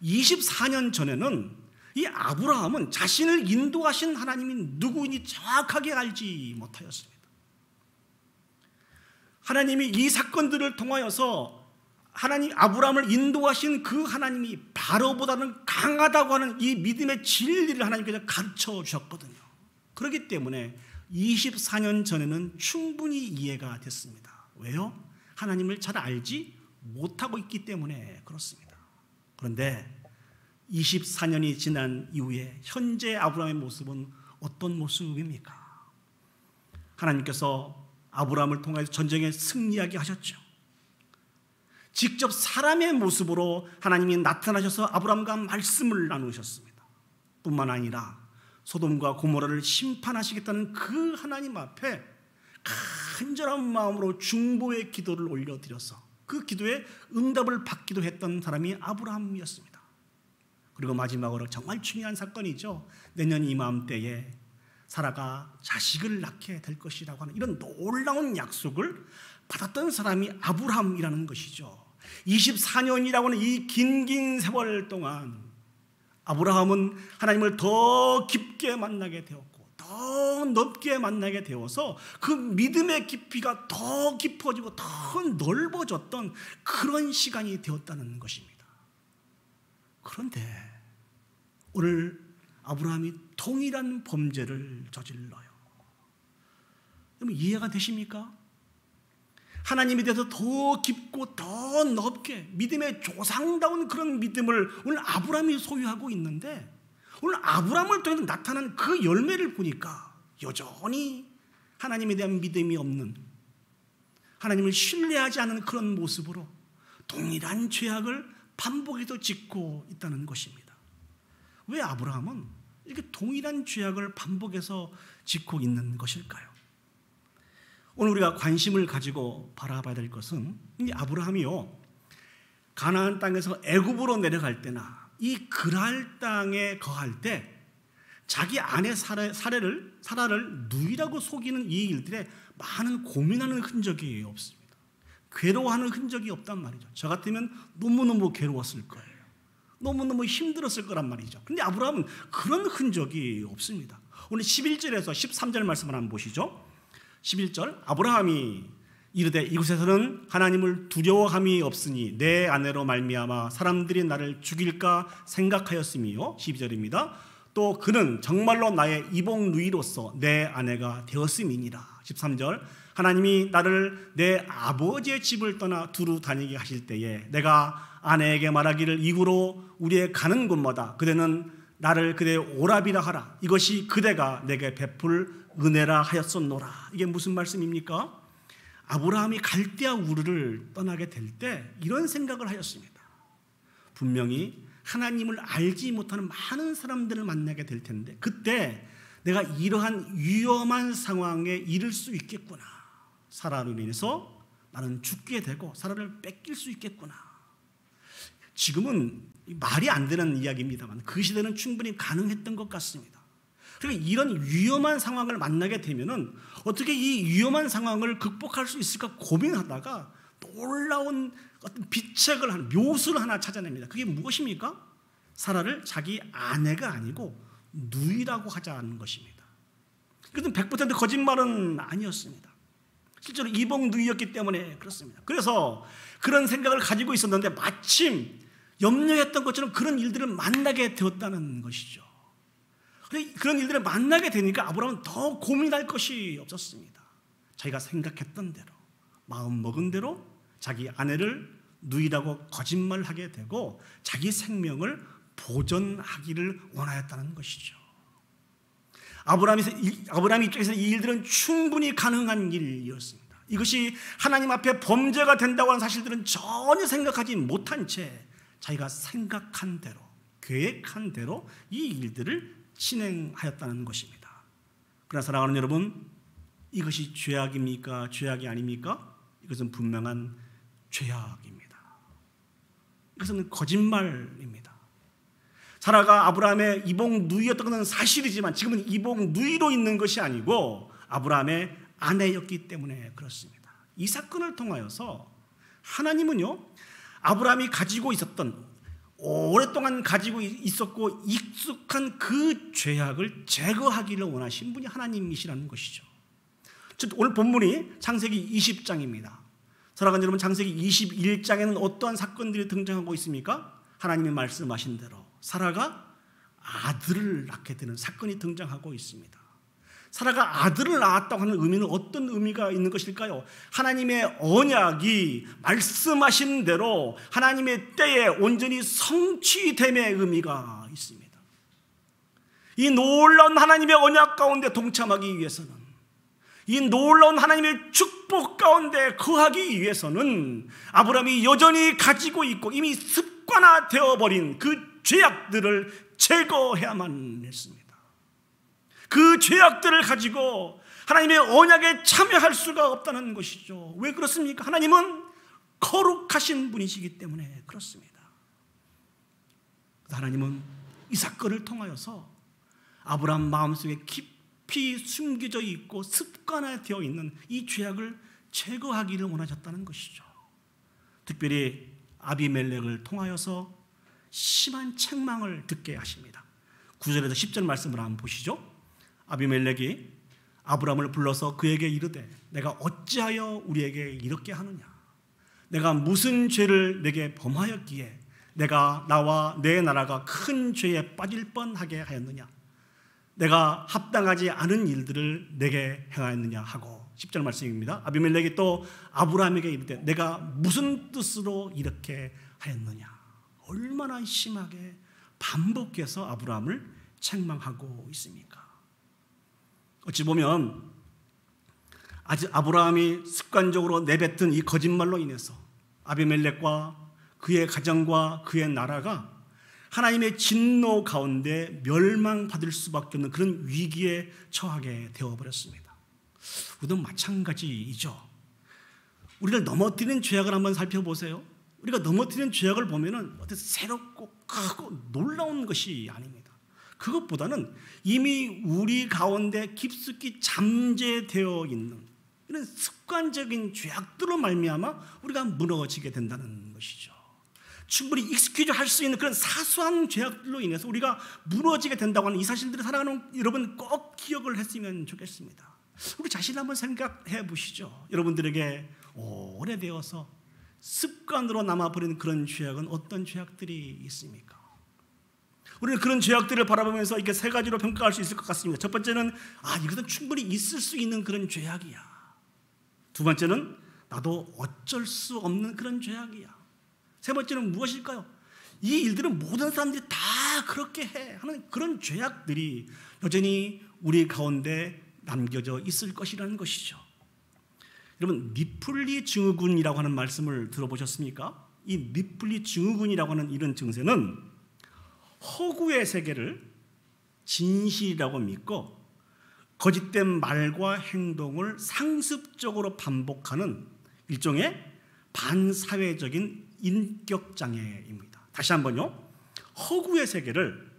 24년 전에는 이 아브라함은 자신을 인도하신 하나님이 누구인지 정확하게 알지 못하였습니다. 하나님이 이 사건들을 통하여서 아브라함을 인도하신 그 하나님이 바로보다는 강하다고 하는 이 믿음의 진리를 하나님께서 가르쳐 주셨거든요. 그렇기 때문에 24년 전에는 충분히 이해가 됐습니다. 왜요? 하나님을 잘 알지 못하고 있기 때문에 그렇습니다. 그런데 24년이 지난 이후에 현재 아브라함의 모습은 어떤 모습입니까? 하나님께서 아브라함을 통해서 전쟁에 승리하게 하셨죠. 직접 사람의 모습으로 하나님이 나타나셔서 아브라함과 말씀을 나누셨습니다. 뿐만 아니라 소돔과 고모라를 심판하시겠다는 그 하나님 앞에 간절한 마음으로 중보의 기도를 올려드려서 그 기도에 응답을 받기도 했던 사람이 아브라함이었습니다. 그리고 마지막으로 정말 중요한 사건이죠. 내년 이맘때에 사라가 자식을 낳게 될 것이라고 하는 이런 놀라운 약속을 받았던 사람이 아브라함이라는 것이죠. 24년이라고 하는 이 긴 세월 동안 아브라함은 하나님을 더 깊게 만나게 되었고 더 넓게 만나게 되어서 그 믿음의 깊이가 더 깊어지고 더 넓어졌던 그런 시간이 되었다는 것입니다. 그런데 오늘 아브라함이 동일한 범죄를 저질러요. 여러분 이해가 되십니까? 하나님에 대해서 더 깊고 더 넓게 믿음의 조상다운 그런 믿음을 오늘 아브라함이 소유하고 있는데 오늘 아브라함을 통해서 나타난 그 열매를 보니까 여전히 하나님에 대한 믿음이 없는, 하나님을 신뢰하지 않는 그런 모습으로 동일한 죄악을 반복해서 짓고 있다는 것입니다. 왜 아브라함은 이렇게 동일한 죄악을 반복해서 짓고 있는 것일까요? 오늘 우리가 관심을 가지고 바라봐야 될 것은 이 아브라함이요, 가나안 땅에서 애굽으로 내려갈 때나 이 그랄 땅에 거할 때 자기 아내 사라를 누이라고 속이는 이 일들에 많은 고민하는 흔적이 없습니다. 괴로워하는 흔적이 없단 말이죠. 저 같으면 너무너무 괴로웠을 거예요. 너무너무 힘들었을 거란 말이죠. 그런데 아브라함은 그런 흔적이 없습니다. 오늘 11절에서 13절 말씀을 한번 보시죠. 11절, 아브라함이 이르되 이곳에서는 하나님을 두려워함이 없으니 내 아내로 말미암아 사람들이 나를 죽일까 생각하였음이요. 12절입니다. 또 그는 정말로 나의 이복 누이로서 내 아내가 되었음이니라. 13절, 하나님이 나를 내 아버지의 집을 떠나 두루 다니게 하실 때에 내가 아내에게 말하기를 이후로 우리의 가는 곳마다 그대는 나를 그대의 오라비라 하라. 이것이 그대가 내게 베풀 은혜라 하였었노라. 이게 무슨 말씀입니까? 아브라함이 갈대아 우르를 떠나게 될 때 이런 생각을 하였습니다. 분명히 하나님을 알지 못하는 많은 사람들을 만나게 될 텐데 그때 내가 이러한 위험한 상황에 이를 수 있겠구나. 사라로 인해서 나는 죽게 되고 사라를 뺏길 수 있겠구나. 지금은 말이 안 되는 이야기입니다만 그 시대는 충분히 가능했던 것 같습니다. 그러니까 이런 위험한 상황을 만나게 되면은 어떻게 이 위험한 상황을 극복할 수 있을까 고민하다가 놀라운 어떤 비책을 하는 묘수를 하나 찾아냅니다. 그게 무엇입니까? 사라를 자기 아내가 아니고 누이라고 하자는 것입니다. 그것은 100% 거짓말은 아니었습니다. 실제로 이복 누이였기 때문에 그렇습니다. 그래서 그런 생각을 가지고 있었는데 마침 염려했던 것처럼 그런 일들을 만나게 되었다는 것이죠. 그런 일들을 만나게 되니까 아브라함은 더 고민할 것이 없었습니다. 자기가 생각했던 대로 마음 먹은 대로 자기 아내를 누이라고 거짓말하게 되고 자기 생명을 보존하기를 원하였다는 것이죠. 아브라함 입장에서 이 일들은 충분히 가능한 일이었습니다. 이것이 하나님 앞에 범죄가 된다고 하는 사실들은 전혀 생각하지 못한 채 자기가 생각한 대로 계획한 대로 이 일들을 진행하였다는 것입니다. 그러나 사랑하는 여러분, 이것이 죄악입니까? 죄악이 아닙니까? 이것은 분명한 죄악입니다. 이것은 거짓말입니다. 사라가 아브라함의 이복 누이였던 것은 사실이지만 지금은 이복 누이로 있는 것이 아니고 아브라함의 아내였기 때문에 그렇습니다. 이 사건을 통하여서 하나님은요, 아브라함이 가지고 있었던 오랫동안 가지고 있었고 익숙한 그 죄악을 제거하기를 원하신 분이 하나님이시라는 것이죠. 오늘 본문이 창세기 20장입니다. 사랑하는 여러분, 창세기 21장에는 어떠한 사건들이 등장하고 있습니까? 하나님이 말씀하신 대로 사라가 아들을 낳게 되는 사건이 등장하고 있습니다. 사라가 아들을 낳았다고 하는 의미는 어떤 의미가 있는 것일까요? 하나님의 언약이 말씀하신 대로 하나님의 때에 온전히 성취됨의 의미가 있습니다. 이 놀라운 하나님의 언약 가운데 동참하기 위해서는, 이 놀라운 하나님의 축복 가운데 거하기 위해서는 아브라함이 여전히 가지고 있고 이미 습관화되어 버린 그 죄악들을 제거해야만 했습니다. 그 죄악들을 가지고 하나님의 언약에 참여할 수가 없다는 것이죠. 왜 그렇습니까? 하나님은 거룩하신 분이시기 때문에 그렇습니다. 하나님은 이 사건을 통하여서 아브라함 마음속에 깊이 숨겨져 있고 습관화되어 있는 이 죄악을 제거하기를 원하셨다는 것이죠. 특별히 아비멜렉을 통하여서 심한 책망을 듣게 하십니다. 9절에서 10절 말씀을 한번 보시죠. 아비멜렉이 아브라함을 불러서 그에게 이르되 내가 어찌하여 우리에게 이렇게 하느냐? 내가 무슨 죄를 내게 범하였기에 내가 나와 내 나라가 큰 죄에 빠질 뻔하게 하였느냐? 내가 합당하지 않은 일들을 내게 행하였느냐 하고 10절 말씀입니다. 아비멜렉이 또 아브라함에게 이르되 내가 무슨 뜻으로 이렇게 하였느냐? 얼마나 심하게 반복해서 아브라함을 책망하고 있습니까? 어찌 보면 아직 아브라함이 습관적으로 내뱉은 이 거짓말로 인해서 아비멜렉과 그의 가정과 그의 나라가 하나님의 진노 가운데 멸망받을 수밖에 없는 그런 위기에 처하게 되어버렸습니다. 우리도 마찬가지이죠. 우리를 넘어뜨리는 죄악을 한번 살펴보세요. 우리가 넘어뜨리는 죄악을 보면은 어떤 새롭고 크고 놀라운 것이 아닙니다. 그것보다는 이미 우리 가운데 깊숙이 잠재되어 있는 이런 습관적인 죄악들로 말미암아 우리가 무너지게 된다는 것이죠. 충분히 익스큐즈 할 수 있는 그런 사소한 죄악들로 인해서 우리가 무너지게 된다고 하는 이 사실들을 살아가는 여러분 꼭 기억을 했으면 좋겠습니다. 우리 자신 한번 생각해 보시죠. 여러분들에게 오래되어서 습관으로 남아버리는 그런 죄악은 어떤 죄악들이 있습니까? 우리는 그런 죄악들을 바라보면서 이렇게 세 가지로 평가할 수 있을 것 같습니다. 첫 번째는 이것은 충분히 있을 수 있는 그런 죄악이야. 두 번째는 나도 어쩔 수 없는 그런 죄악이야. 세 번째는 무엇일까요? 이 일들은 모든 사람들이 다 그렇게 해 하는 그런 죄악들이 여전히 우리 가운데 남겨져 있을 것이라는 것이죠. 여러분, 니플리 증후군이라고 하는 말씀을 들어보셨습니까? 이 니플리 증후군이라고 하는 이런 증세는 허구의 세계를 진실이라고 믿고 거짓된 말과 행동을 상습적으로 반복하는 일종의 반사회적인 인격장애입니다. 다시 한번요. 허구의 세계를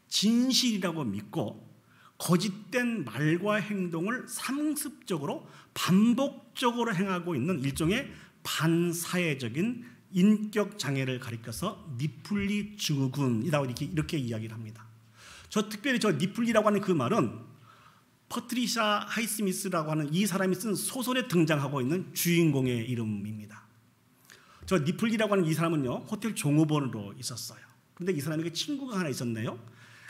진실이라고 믿고 거짓된 말과 행동을 상습적으로 반복적으로 행하고 있는 일종의 반사회적인 인격 장애를 가리켜서 니플리 증후군이라고 이렇게 이야기를 합니다. 특별히 니플리라고 하는 그 말은 퍼트리샤 하이스미스라고 하는 이 사람이 쓴 소설에 등장하고 있는 주인공의 이름입니다. 니플리라고 하는 이 사람은요, 호텔 종업원으로 있었어요. 그런데 이 사람에게 친구가 하나 있었네요.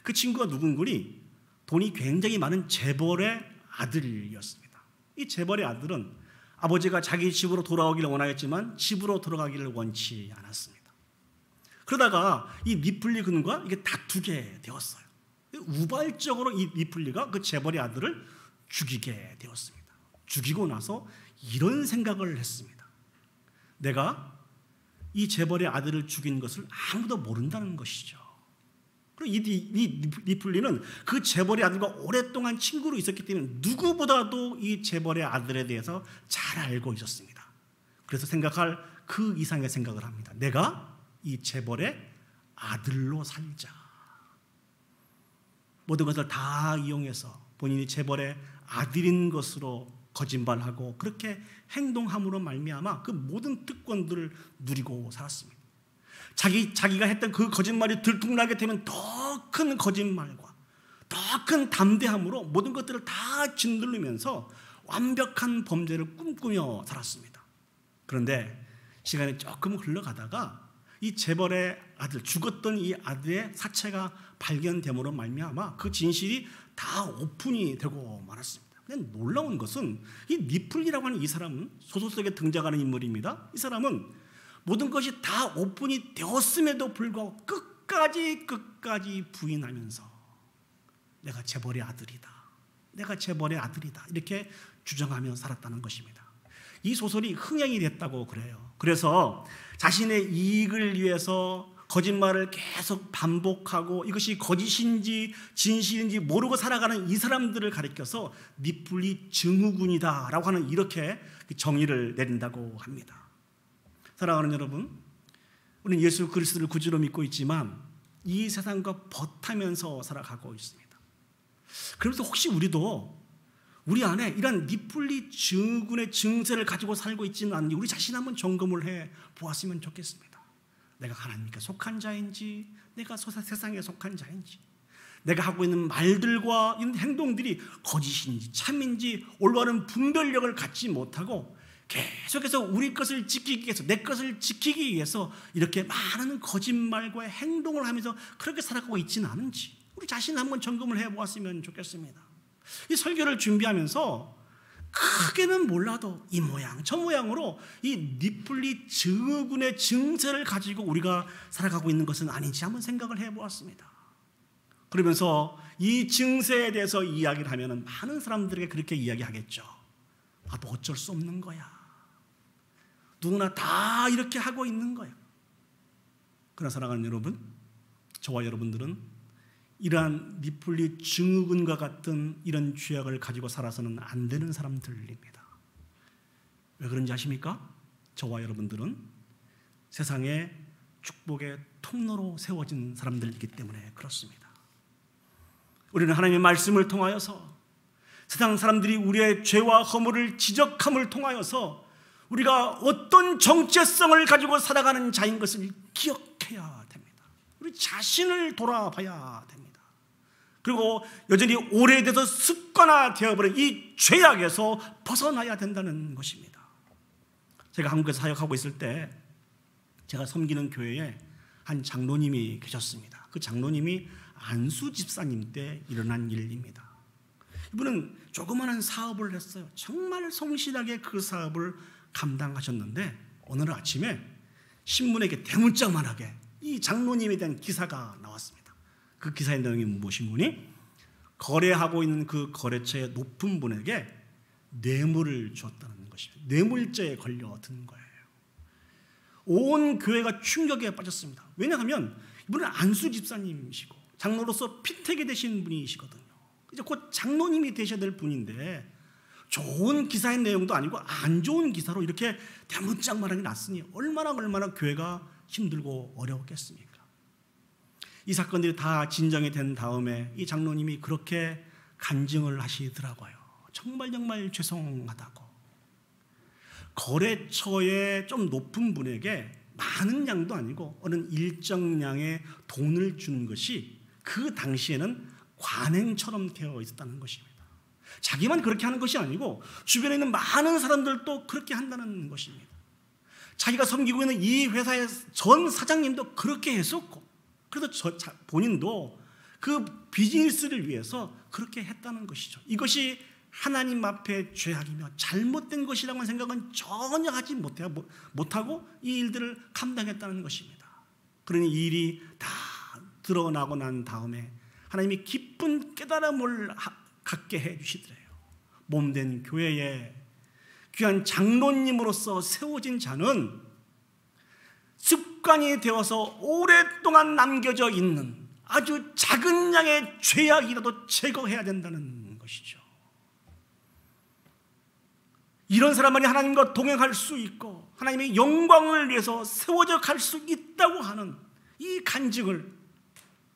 그 친구가 누군가니 돈이 굉장히 많은 재벌의 아들이었습니다. 이 재벌의 아들은 아버지가 자기 집으로 돌아오기를 원하였지만 집으로 돌아가기를 원치 않았습니다. 그러다가 이 니플리 군과 이게 다투게 되었어요. 우발적으로 이 니플리가 그 재벌의 아들을 죽이게 되었습니다. 죽이고 나서 이런 생각을 했습니다. 내가 이 재벌의 아들을 죽인 것을 아무도 모른다는 것이죠. 그리고 이 니플리는 그 재벌의 아들과 오랫동안 친구로 있었기 때문에 누구보다도 이 재벌의 아들에 대해서 잘 알고 있었습니다. 그래서 생각할 그 이상의 생각을 합니다. 내가 이 재벌의 아들로 살자. 모든 것을 다 이용해서 본인이 재벌의 아들인 것으로 거짓말하고 그렇게 행동함으로 말미암아 그 모든 특권들을 누리고 살았습니다. 자기가 했던 그 거짓말이 들통나게 되면 더 큰 거짓말과 더 큰 담대함으로 모든 것들을 다 짓누르면서 완벽한 범죄를 꿈꾸며 살았습니다. 그런데 시간이 조금 흘러가다가 이 재벌의 아들, 죽었던 이 아들의 사체가 발견됨으로 말미암아 그 진실이 다 오픈이 되고 말았습니다. 근데 놀라운 것은 이 니플리라고 하는 이 사람은 소설 속에 등장하는 인물입니다. 이 사람은 모든 것이 다 오픈이 되었음에도 불구하고 끝까지 부인하면서 내가 재벌의 아들이다, 내가 재벌의 아들이다 이렇게 주장하며 살았다는 것입니다. 이 소설이 흥행이 됐다고 그래요. 그래서 자신의 이익을 위해서 거짓말을 계속 반복하고 이것이 거짓인지 진실인지 모르고 살아가는 이 사람들을 가리켜서 니플리 증후군이다라고 하는 이렇게 정의를 내린다고 합니다. 사랑하는 여러분, 우리는 예수 그리스도를 구주로 믿고 있지만 이 세상과 버타면서 살아가고 있습니다. 그래서 혹시 우리도 우리 안에 이런 니플리 증후군의 증세를 가지고 살고 있지는 않은지 우리 자신 한번 점검을 해 보았으면 좋겠습니다. 내가 하나님께 속한 자인지, 내가 세상에 속한 자인지, 내가 하고 있는 말들과 이런 행동들이 거짓인지 참인지 올바른 분별력을 갖지 못하고 계속해서 우리 것을 지키기 위해서, 내 것을 지키기 위해서 이렇게 많은 거짓말과 행동을 하면서 그렇게 살아가고 있지는 않은지 우리 자신 한번 점검을 해보았으면 좋겠습니다. 이 설교를 준비하면서 크게는 몰라도 이 모양 저 모양으로 이 니플리 증후군의 증세를 가지고 우리가 살아가고 있는 것은 아닌지 한번 생각을 해보았습니다. 그러면서 이 증세에 대해서 이야기를 하면 많은 사람들에게 그렇게 이야기하겠죠. 나도 어쩔 수 없는 거야. 누구나 다 이렇게 하고 있는 거야. 그러나 사랑하는 여러분, 저와 여러분들은 이러한 니플리 증후군과 같은 이런 죄악을 가지고 살아서는 안 되는 사람들입니다. 왜 그런지 아십니까? 저와 여러분들은 세상의 축복의 통로로 세워진 사람들이기 때문에 그렇습니다. 우리는 하나님의 말씀을 통하여서 세상 사람들이 우리의 죄와 허물을 지적함을 통하여서 우리가 어떤 정체성을 가지고 살아가는 자인 것을 기억해야 됩니다. 우리 자신을 돌아봐야 됩니다. 그리고 여전히 오래돼서 습관화되어버린 이 죄악에서 벗어나야 된다는 것입니다. 제가 한국에서 사역하고 있을 때 제가 섬기는 교회에 한 장로님이 계셨습니다. 그 장로님이 안수 집사님 때 일어난 일입니다. 이분은 조그마한 사업을 했어요. 정말 성실하게 그 사업을 감당하셨는데 어느 날 아침에 신문에 대문짝만하게 이 장로님에 대한 기사가 나왔습니다. 그 기사의 내용이 무엇인 분이 거래하고 있는 그 거래처의 높은 분에게 뇌물을 줬다는 것입니다. 뇌물죄에 걸려든 거예요. 온 교회가 충격에 빠졌습니다. 왜냐하면 이분은 안수 집사님이시고 장로로서 필택이 되신 분이시거든요. 이제 곧 장로님이 되셔야 될 분인데 좋은 기사의 내용도 아니고 안 좋은 기사로 이렇게 대문짝만하게 났으니 얼마나 교회가 힘들고 어려웠겠습니까? 이 사건들이 다 진정이 된 다음에 이 장로님이 그렇게 간증을 하시더라고요. 정말 죄송하다고. 거래처의 좀 높은 분에게 많은 양도 아니고 어느 일정량의 돈을 준 것이 그 당시에는 관행처럼 되어 있었다는 것입니다. 자기만 그렇게 하는 것이 아니고 주변에 있는 많은 사람들도 그렇게 한다는 것입니다. 자기가 섬기고 있는 이 회사의 전 사장님도 그렇게 했었고, 그래서 본인도 그 비즈니스를 위해서 그렇게 했다는 것이죠. 이것이 하나님 앞에 죄악이며 잘못된 것이라고 하는 생각은 전혀 하지 못하고 이 일들을 감당했다는 것입니다. 그러니 이 일이 다 드러나고 난 다음에 하나님이 깊은 깨달음을 갖게 해주시더래요. 몸된 교회에 귀한 장로님으로서 세워진 자는 습관이 되어서 오랫동안 남겨져 있는 아주 작은 양의 죄악이라도 제거해야 된다는 것이죠. 이런 사람만이 하나님과 동행할 수 있고 하나님의 영광을 위해서 세워져 갈 수 있다고 하는 이 간증을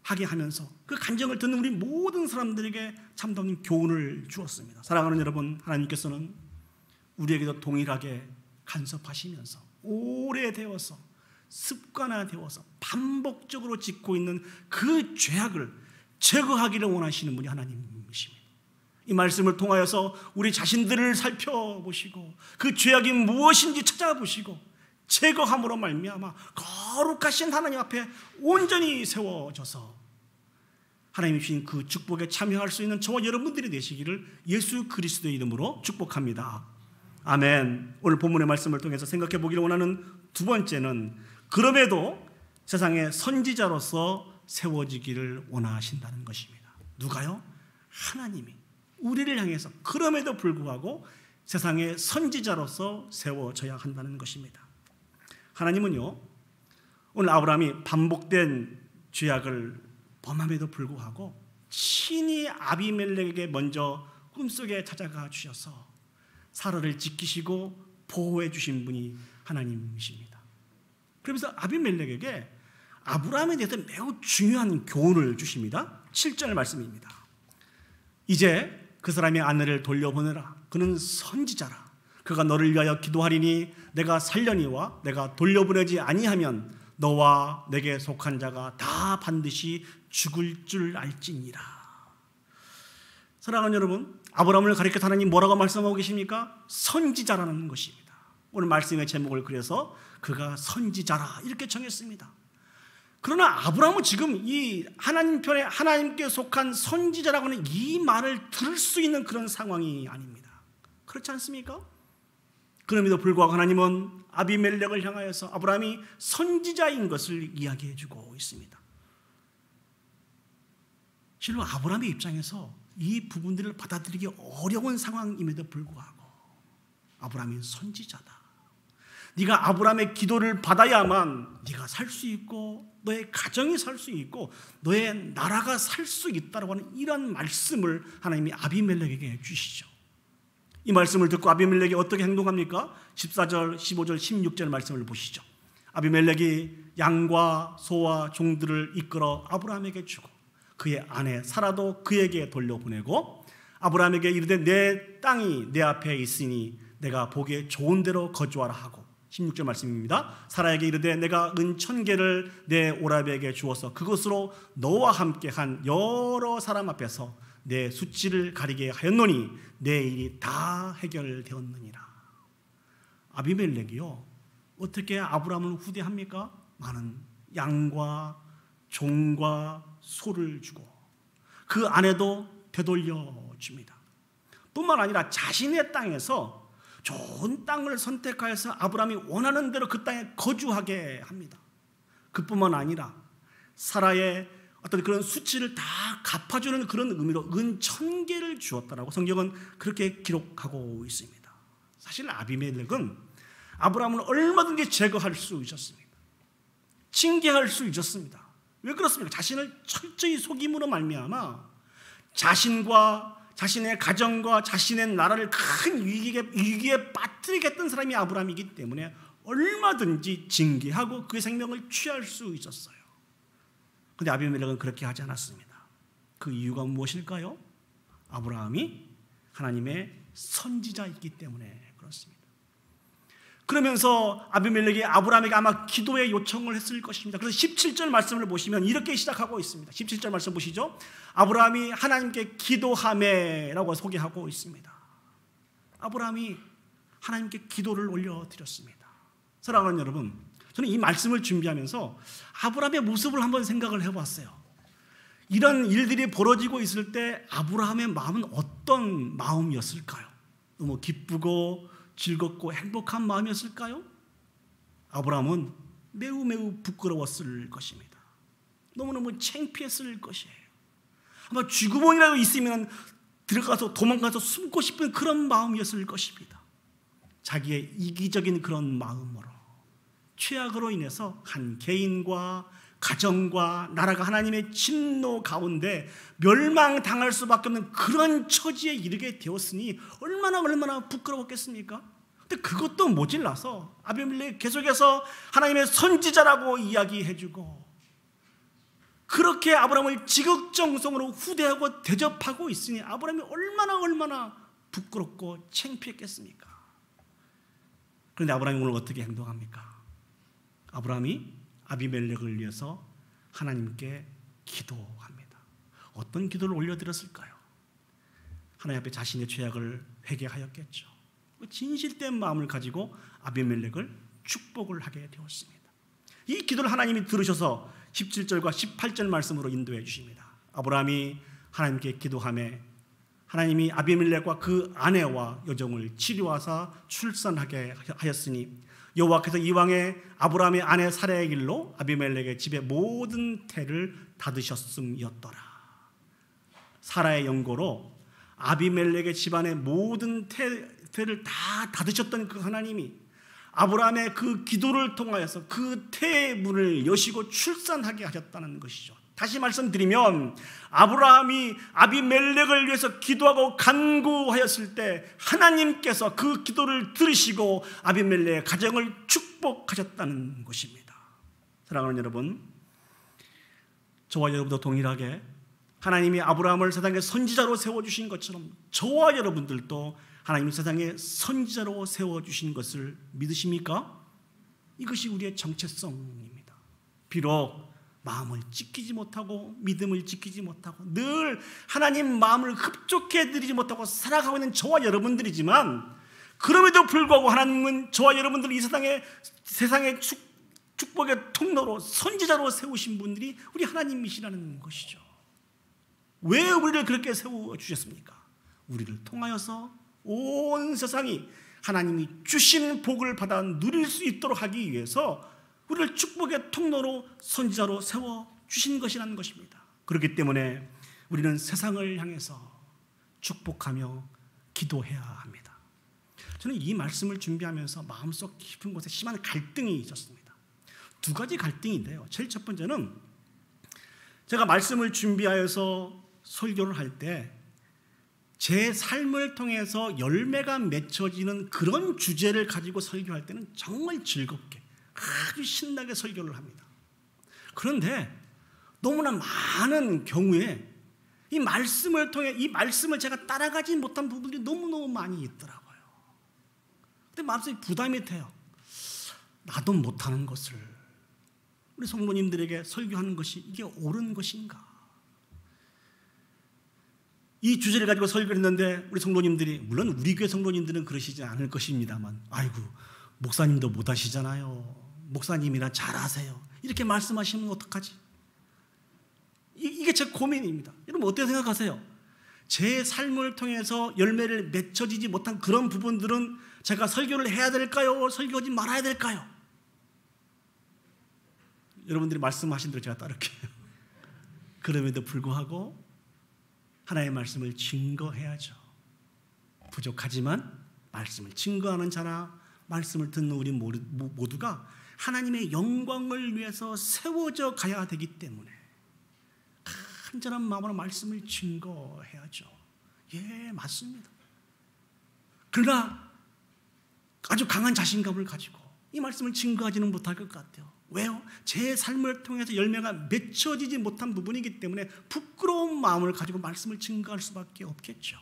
하게 하면서 그 간증을 듣는 우리 모든 사람들에게 참다운 교훈을 주었습니다. 사랑하는 여러분, 하나님께서는 우리에게도 동일하게 간섭하시면서 오래되어서 습관화되어서 반복적으로 짓고 있는 그 죄악을 제거하기를 원하시는 분이 하나님이십니다. 이 말씀을 통하여서 우리 자신들을 살펴보시고 그 죄악이 무엇인지 찾아보시고 제거함으로 말미암아 거룩하신 하나님 앞에 온전히 세워져서 하나님이 주신 그 축복에 참여할 수 있는 저와 여러분들이 되시기를 예수 그리스도의 이름으로 축복합니다. 아멘. 오늘 본문의 말씀을 통해서 생각해 보기를 원하는 두 번째는 그럼에도 세상의 선지자로서 세워지기를 원하신다는 것입니다. 누가요? 하나님이 우리를 향해서 그럼에도 불구하고 세상의 선지자로서 세워져야 한다는 것입니다. 하나님은요, 오늘 아브라함이 반복된 죄악을 범함에도 불구하고 친히 아비멜렉에게 먼저 꿈속에 찾아가 주셔서 사라를 지키시고 보호해 주신 분이 하나님이십니다. 그러면서 아비멜렉에게 아브라함에 대해서 매우 중요한 교훈을 주십니다. 7절 말씀입니다. 이제 그 사람의 아내를 돌려보내라. 그는 선지자라. 그가 너를 위하여 기도하리니 내가 살려니와 내가 돌려보내지 아니하면 너와 내게 속한 자가 다 반드시 죽을 줄 알지니라. 사랑하는 여러분, 아브라함을 가리켜 하나님 뭐라고 말씀하고 계십니까? 선지자라는 것입니다. 오늘 말씀의 제목을 그래서 그가 선지자라 이렇게 정했습니다. 그러나 아브라함은 지금 이 하나님 편에 하나님께 속한 선지자라고 하는 이 말을 들을 수 있는 그런 상황이 아닙니다. 그렇지 않습니까? 그럼에도 불구하고 하나님은 아비멜렉을 향하여서 아브라함이 선지자인 것을 이야기해 주고 있습니다. 실로 아브라함의 입장에서 이 부분들을 받아들이기 어려운 상황임에도 불구하고 아브라함이 선지자다. 네가 아브라함의 기도를 받아야만 네가 살 수 있고 너의 가정이 살 수 있고 너의 나라가 살 수 있다라고 하는 이런 말씀을 하나님이 아비멜렉에게 주시죠. 이 말씀을 듣고 아비멜렉이 어떻게 행동합니까? 14절, 15절, 16절 말씀을 보시죠. 아비멜렉이 양과 소와 종들을 이끌어 아브라함에게 주고 그의 아내 사라도 그에게 돌려보내고 아브라함에게 이르되 내 땅이 내 앞에 있으니 내가 보기에 좋은 대로 거주하라 하고 16절 말씀입니다. 사라에게 이르되 내가 은 1000개를 내 오라비에게 주어서 그것으로 너와 함께 한 여러 사람 앞에서 내 수치를 가리게 하였노니 내 일이 다 해결되었느니라. 아비멜렉이요 어떻게 아브라함을 후대합니까? 많은 양과 종과 소를 주고 그 아내도 되돌려 줍니다. 뿐만 아니라 자신의 땅에서 좋은 땅을 선택하여서 아브라함이 원하는 대로 그 땅에 거주하게 합니다. 그뿐만 아니라 사라의 어떤 그런 수치를 다 갚아주는 그런 의미로 은 1000개를 주었다라고 성경은 그렇게 기록하고 있습니다. 사실 아비멜렉은 아브라함을 얼마든지 제거할 수 있었습니다. 징계할 수 있었습니다. 왜 그렇습니까? 자신을 철저히 속임으로 말미암아 자신과 자신의 가정과 자신의 나라를 큰 위기에 빠뜨리겠던 사람이 아브라함이기 때문에 얼마든지 징계하고 그의 생명을 취할 수 있었어요. 그런데 아비멜렉은 그렇게 하지 않았습니다. 그 이유가 무엇일까요? 아브라함이 하나님의 선지자이기 때문에 그렇습니다. 그러면서 아비멜렉이 아브라함에게 아마 기도의 요청을 했을 것입니다. 그래서 17절 말씀을 보시면 이렇게 시작하고 있습니다. 17절 말씀 보시죠. 아브라함이 하나님께 기도하매라고 소개하고 있습니다. 아브라함이 하나님께 기도를 올려드렸습니다. 사랑하는 여러분, 저는 이 말씀을 준비하면서 아브라함의 모습을 한번 생각을 해봤어요. 이런 일들이 벌어지고 있을 때 아브라함의 마음은 어떤 마음이었을까요? 너무 기쁘고 즐겁고 행복한 마음이었을까요? 아브라함은 매우 부끄러웠을 것입니다. 너무너무 창피했을 것이에요. 아마 쥐구멍이라도 있으면 들어가서 도망가서 숨고 싶은 그런 마음이었을 것입니다. 자기의 이기적인 그런 마음으로 죄악으로 인해서 한 개인과 가정과 나라가 하나님의 진노 가운데 멸망당할 수밖에 없는 그런 처지에 이르게 되었으니 얼마나 부끄러웠겠습니까? 근데 그것도 모질라서 아비멜렉이 계속해서 하나님의 선지자라고 이야기해주고 그렇게 아브라함을 지극정성으로 후대하고 대접하고 있으니 아브라함이 얼마나 부끄럽고 창피했겠습니까? 그런데 아브라함이 오늘 어떻게 행동합니까? 아브라함이 아비멜렉을 위해서 하나님께 기도합니다. 어떤 기도를 올려드렸을까요? 하나님 앞에 자신의 죄악을 회개하였겠죠. 진실된 마음을 가지고 아비멜렉을 축복을 하게 되었습니다. 이 기도를 하나님이 들으셔서 17절과 18절 말씀으로 인도해 주십니다. 아브라함이 하나님께 기도하매 하나님이 아비멜렉과 그 아내와 여종을 치료하사 출산하게 하였으니 여호와께서 이왕에 아브라함의 아내 사라의 길로 아비멜렉의 집의 모든 태를 닫으셨음이었더라. 사라의 연고로 아비멜렉의 집안의 모든 태를 다 닫으셨던 그 하나님이 아브라함의 그 기도를 통하여서 그 태의 문을 여시고 출산하게 하셨다는 것이죠. 다시 말씀드리면 아브라함이 아비멜렉을 위해서 기도하고 간구하였을 때 하나님께서 그 기도를 들으시고 아비멜렉의 가정을 축복하셨다는 것입니다. 사랑하는 여러분, 저와 여러분도 동일하게 하나님이 아브라함을 세상의 선지자로 세워주신 것처럼 저와 여러분들도 하나님이 세상의 선지자로 세워주신 것을 믿으십니까? 이것이 우리의 정체성입니다. 비록 마음을 지키지 못하고 믿음을 지키지 못하고 늘 하나님 마음을 흡족해 드리지 못하고 살아가고 있는 저와 여러분들이지만 그럼에도 불구하고 하나님은 저와 여러분들을 이 세상의 축복의 통로로 선지자로 세우신 분들이 우리 하나님이시라는 것이죠. 왜 우리를 그렇게 세워주셨습니까? 우리를 통하여서 온 세상이 하나님이 주신 복을 받아 누릴 수 있도록 하기 위해서 우리를 축복의 통로로 선지자로 세워주신 것이라는 것입니다. 그렇기 때문에 우리는 세상을 향해서 축복하며 기도해야 합니다. 저는 이 말씀을 준비하면서 마음속 깊은 곳에 심한 갈등이 있었습니다. 두 가지 갈등인데요. 제일 첫 번째는 제가 말씀을 준비하여서 설교를 할 때 제 삶을 통해서 열매가 맺혀지는 그런 주제를 가지고 설교할 때는 정말 즐겁게 아주 신나게 설교를 합니다. 그런데 너무나 많은 경우에 이 말씀을 통해 이 말씀을 제가 따라가지 못한 부분들이 너무너무 많이 있더라고요. 근데 마음속에 부담이 돼요. 나도 못하는 것을 우리 성도님들에게 설교하는 것이 이게 옳은 것인가? 이 주제를 가지고 설교를 했는데 우리 성도님들이, 물론 우리 교회 성도님들은 그러시지 않을 것입니다만, 아이고 목사님도 못하시잖아요. 목사님이나 잘하세요. 이렇게 말씀하시면 어떡하지? 이게 제 고민입니다. 여러분 어떻게 생각하세요? 제 삶을 통해서 열매를 맺혀지지 못한 그런 부분들은 제가 설교를 해야 될까요? 설교하지 말아야 될까요? 여러분들이 말씀하신 대로 제가 따를게요. 그럼에도 불구하고 하나님의 말씀을 증거해야죠. 부족하지만 말씀을 증거하는 자나 말씀을 듣는 우리 모두가 하나님의 영광을 위해서 세워져 가야 되기 때문에 간절한 마음으로 말씀을 증거해야죠. 예, 맞습니다. 그러나 아주 강한 자신감을 가지고 이 말씀을 증거하지는 못할 것 같아요. 왜요? 제 삶을 통해서 열매가 맺혀지지 못한 부분이기 때문에 부끄러운 마음을 가지고 말씀을 증거할 수밖에 없겠죠.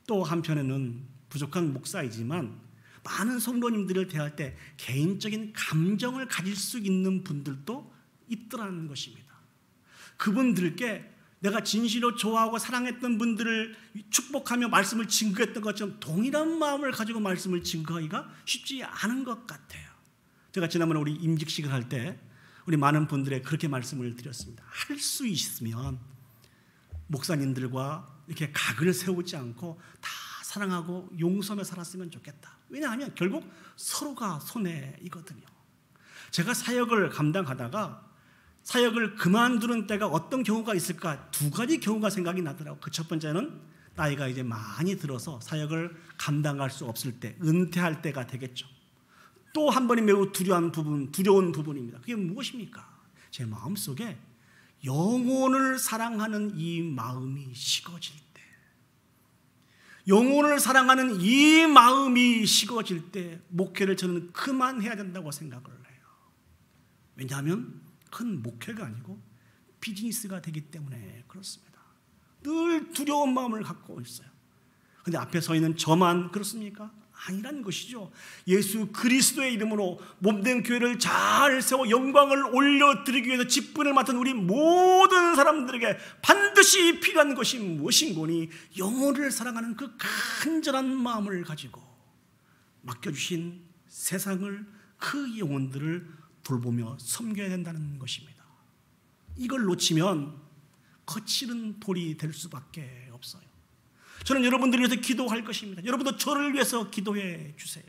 또 한편에는 부족한 목사이지만 많은 성도님들을 대할 때 개인적인 감정을 가질 수 있는 분들도 있더라는 것입니다. 그분들께 내가 진실로 좋아하고 사랑했던 분들을 축복하며 말씀을 증거했던 것처럼 동일한 마음을 가지고 말씀을 증거하기가 쉽지 않은 것 같아요. 제가 지난번에 우리 임직식을 할 때 우리 많은 분들에 그렇게 말씀을 드렸습니다. 할 수 있으면 목사님들과 이렇게 각을 세우지 않고 다 사랑하고 용서하며 살았으면 좋겠다. 왜냐하면 결국 서로가 손해이거든요. 제가 사역을 감당하다가 사역을 그만두는 때가 어떤 경우가 있을까? 두 가지 경우가 생각이 나더라고요. 그 첫 번째는 나이가 이제 많이 들어서 사역을 감당할 수 없을 때, 은퇴할 때가 되겠죠. 또 한 번이 매우 두려운 부분입니다. 그게 무엇입니까? 제 마음속에 영혼을 사랑하는 이 마음이 식어질 때, 영혼을 사랑하는 이 마음이 식어질 때 목회를 저는 그만해야 된다고 생각을 해요. 왜냐하면 큰 목회가 아니고 비즈니스가 되기 때문에 그렇습니다. 늘 두려운 마음을 갖고 있어요. 그런데 앞에 서 있는 저만 그렇습니까? 아니란 것이죠. 예수 그리스도의 이름으로 몸된 교회를 잘 세워 영광을 올려드리기 위해서 직분을 맡은 우리 모든 사람들에게 반드시 필요한 것이 무엇인고니 영혼을 사랑하는 그 간절한 마음을 가지고 맡겨주신 세상을, 그 영혼들을 돌보며 섬겨야 된다는 것입니다. 이걸 놓치면 거칠은 돌이 될 수밖에 없어요. 저는 여러분들을 위해서 기도할 것입니다. 여러분도 저를 위해서 기도해 주세요.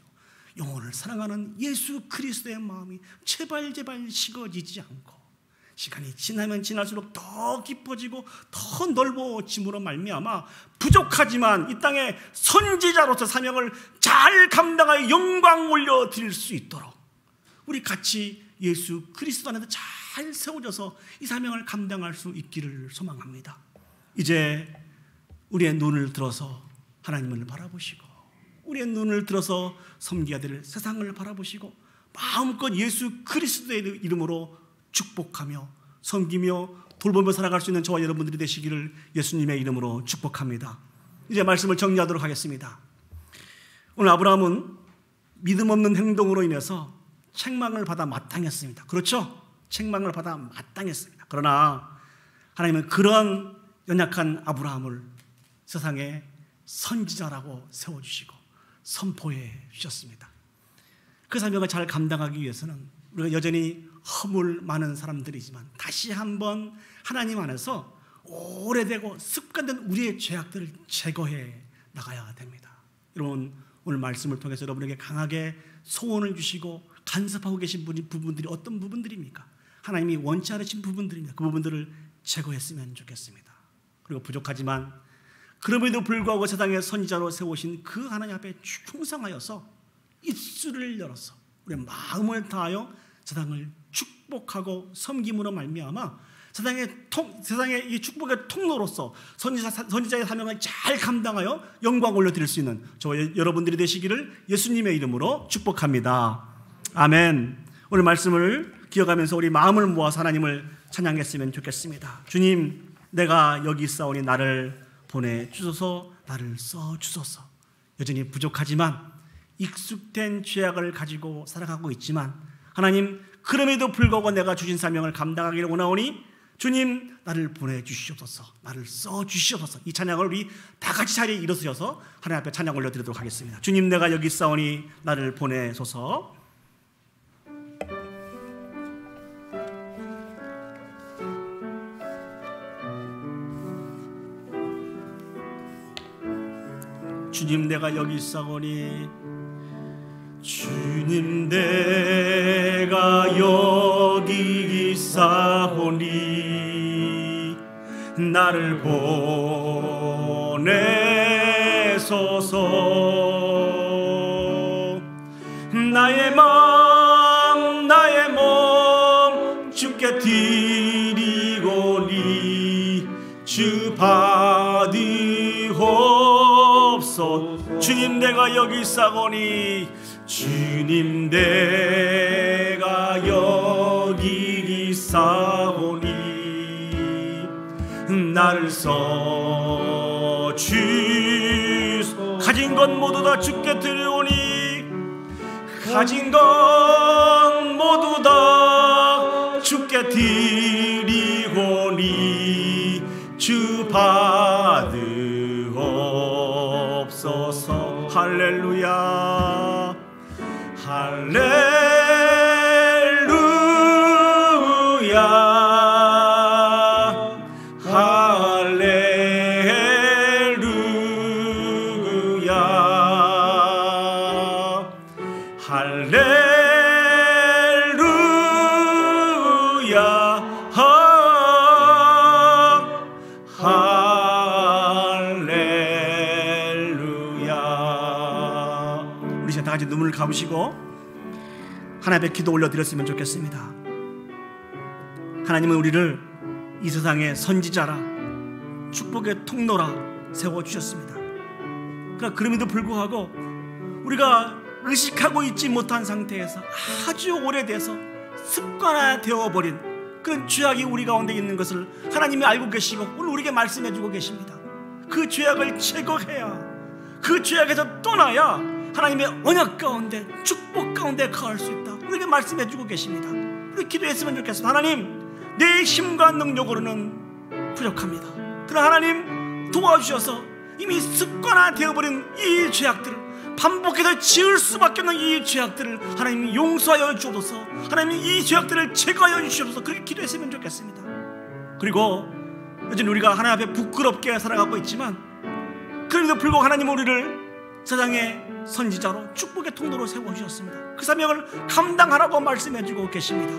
영혼을 사랑하는 예수 그리스도의 마음이 제발 식어지지 않고 시간이 지나면 지날수록 더 깊어지고 더 넓어짐으로 말미암아 부족하지만 이 땅에 선지자로서 사명을 잘 감당하여 영광 올려드릴 수 있도록 우리 같이 예수 그리스도 안에서 잘 세워져서 이 사명을 감당할 수 있기를 소망합니다. 이제 우리의 눈을 들어서 하나님을 바라보시고 우리의 눈을 들어서 섬겨야 될 세상을 바라보시고 마음껏 예수 그리스도의 이름으로 축복하며 섬기며 돌보며 살아갈 수 있는 저와 여러분들이 되시기를 예수님의 이름으로 축복합니다. 이제 말씀을 정리하도록 하겠습니다. 오늘 아브라함은 믿음 없는 행동으로 인해서 책망을 받아 마땅했습니다. 그렇죠? 책망을 받아 마땅했습니다. 그러나 하나님은 그런 연약한 아브라함을 세상에 선지자라고 세워주시고 선포해 주셨습니다. 그 사명을 잘 감당하기 위해서는 우리가 여전히 허물 많은 사람들이지만 다시 한번 하나님 안에서 오래되고 습관된 우리의 죄악들을 제거해 나가야 됩니다. 여러분, 오늘 말씀을 통해서 여러분에게 강하게 소원을 주시고 간섭하고 계신 부분들이 어떤 부분들입니까? 하나님이 원치 않으신 부분들입니다. 그 부분들을 제거했으면 좋겠습니다. 그리고 부족하지만 그럼에도 불구하고 세상의 선지자로 세우신 그 하나님 앞에 충성하여서 입술을 열어서 우리의 마음을 다하여 세상을 축복하고 섬김으로 말미암아 세상의 이 축복의 통로로서 선지자의 사명을 잘 감당하여 영광 올려드릴 수 있는 저와 여러분들이 되시기를 예수님의 이름으로 축복합니다. 아멘. 오늘 말씀을 기억하면서 우리 마음을 모아서 하나님을 찬양했으면 좋겠습니다. 주님, 내가 여기 있사오니 나를 보내주소서, 나를 써주소서. 여전히 부족하지만 익숙된 죄악을 가지고 살아가고 있지만 하나님, 그럼에도 불구하고 내가 주신 사명을 감당하기를 원하오니 주님, 나를 보내주시옵소서, 나를 써주시옵소서. 이 찬양을 우리 다 같이 자리에 일어서셔서 하나님 앞에 찬양 올려드리도록 하겠습니다. 주님, 내가 여기 있사오니 나를 보내소서. 주님, 내가 여기 있사오니 주님, 내가 여기 있사오니 나를 보내소서. 나의 마음 나의 몸 주께 드리고니 주 받으옵소서. 주님, 내가 여기 있사오니 주님, 내가 여기 있사오니 나를 써주소. 가진 것 모두 다 주께 드리오니 가진 것 모두 다 주께 드리오니 주 받으옵소서. 할렐루야, 할렐루야, 할렐루야, 할렐루야, 할렐루야. 우리 다 같이 눈물을 감으시고 하나님 앞에 기도 올려드렸으면 좋겠습니다. 하나님은 우리를 이 세상의 선지자라 축복의 통로라 세워주셨습니다. 그러나 그럼에도 불구하고 우리가 의식하고 있지 못한 상태에서 아주 오래돼서 습관화되어버린 그런 죄악이 우리 가운데 있는 것을 하나님이 알고 계시고 오늘 우리에게 말씀해주고 계십니다. 그 죄악을 제거해야, 그 죄악에서 떠나야 하나님의 언약 가운데 축복 가운데 거할 수 있다. 우리에게 말씀해 주고 계십니다. 우리 기도했으면 좋겠습니다. 하나님, 내 힘과 능력으로는 부족합니다. 그러나 하나님 도와주셔서 이미 습관화되어버린 이 죄악들을, 반복해서 지을 수밖에 없는 이 죄악들을 하나님이 용서하여 주옵소서. 하나님이 이 죄악들을 제거하여 주시옵소서. 그렇게 기도했으면 좋겠습니다. 그리고 여전히 우리가 하나님 앞에 부끄럽게 살아가고 있지만, 그럼에도 불구하고 하나님은 우리를 세상의 선지자로 축복의 통로로 세워주셨습니다. 그 사명을 감당하라고 말씀해주고 계십니다.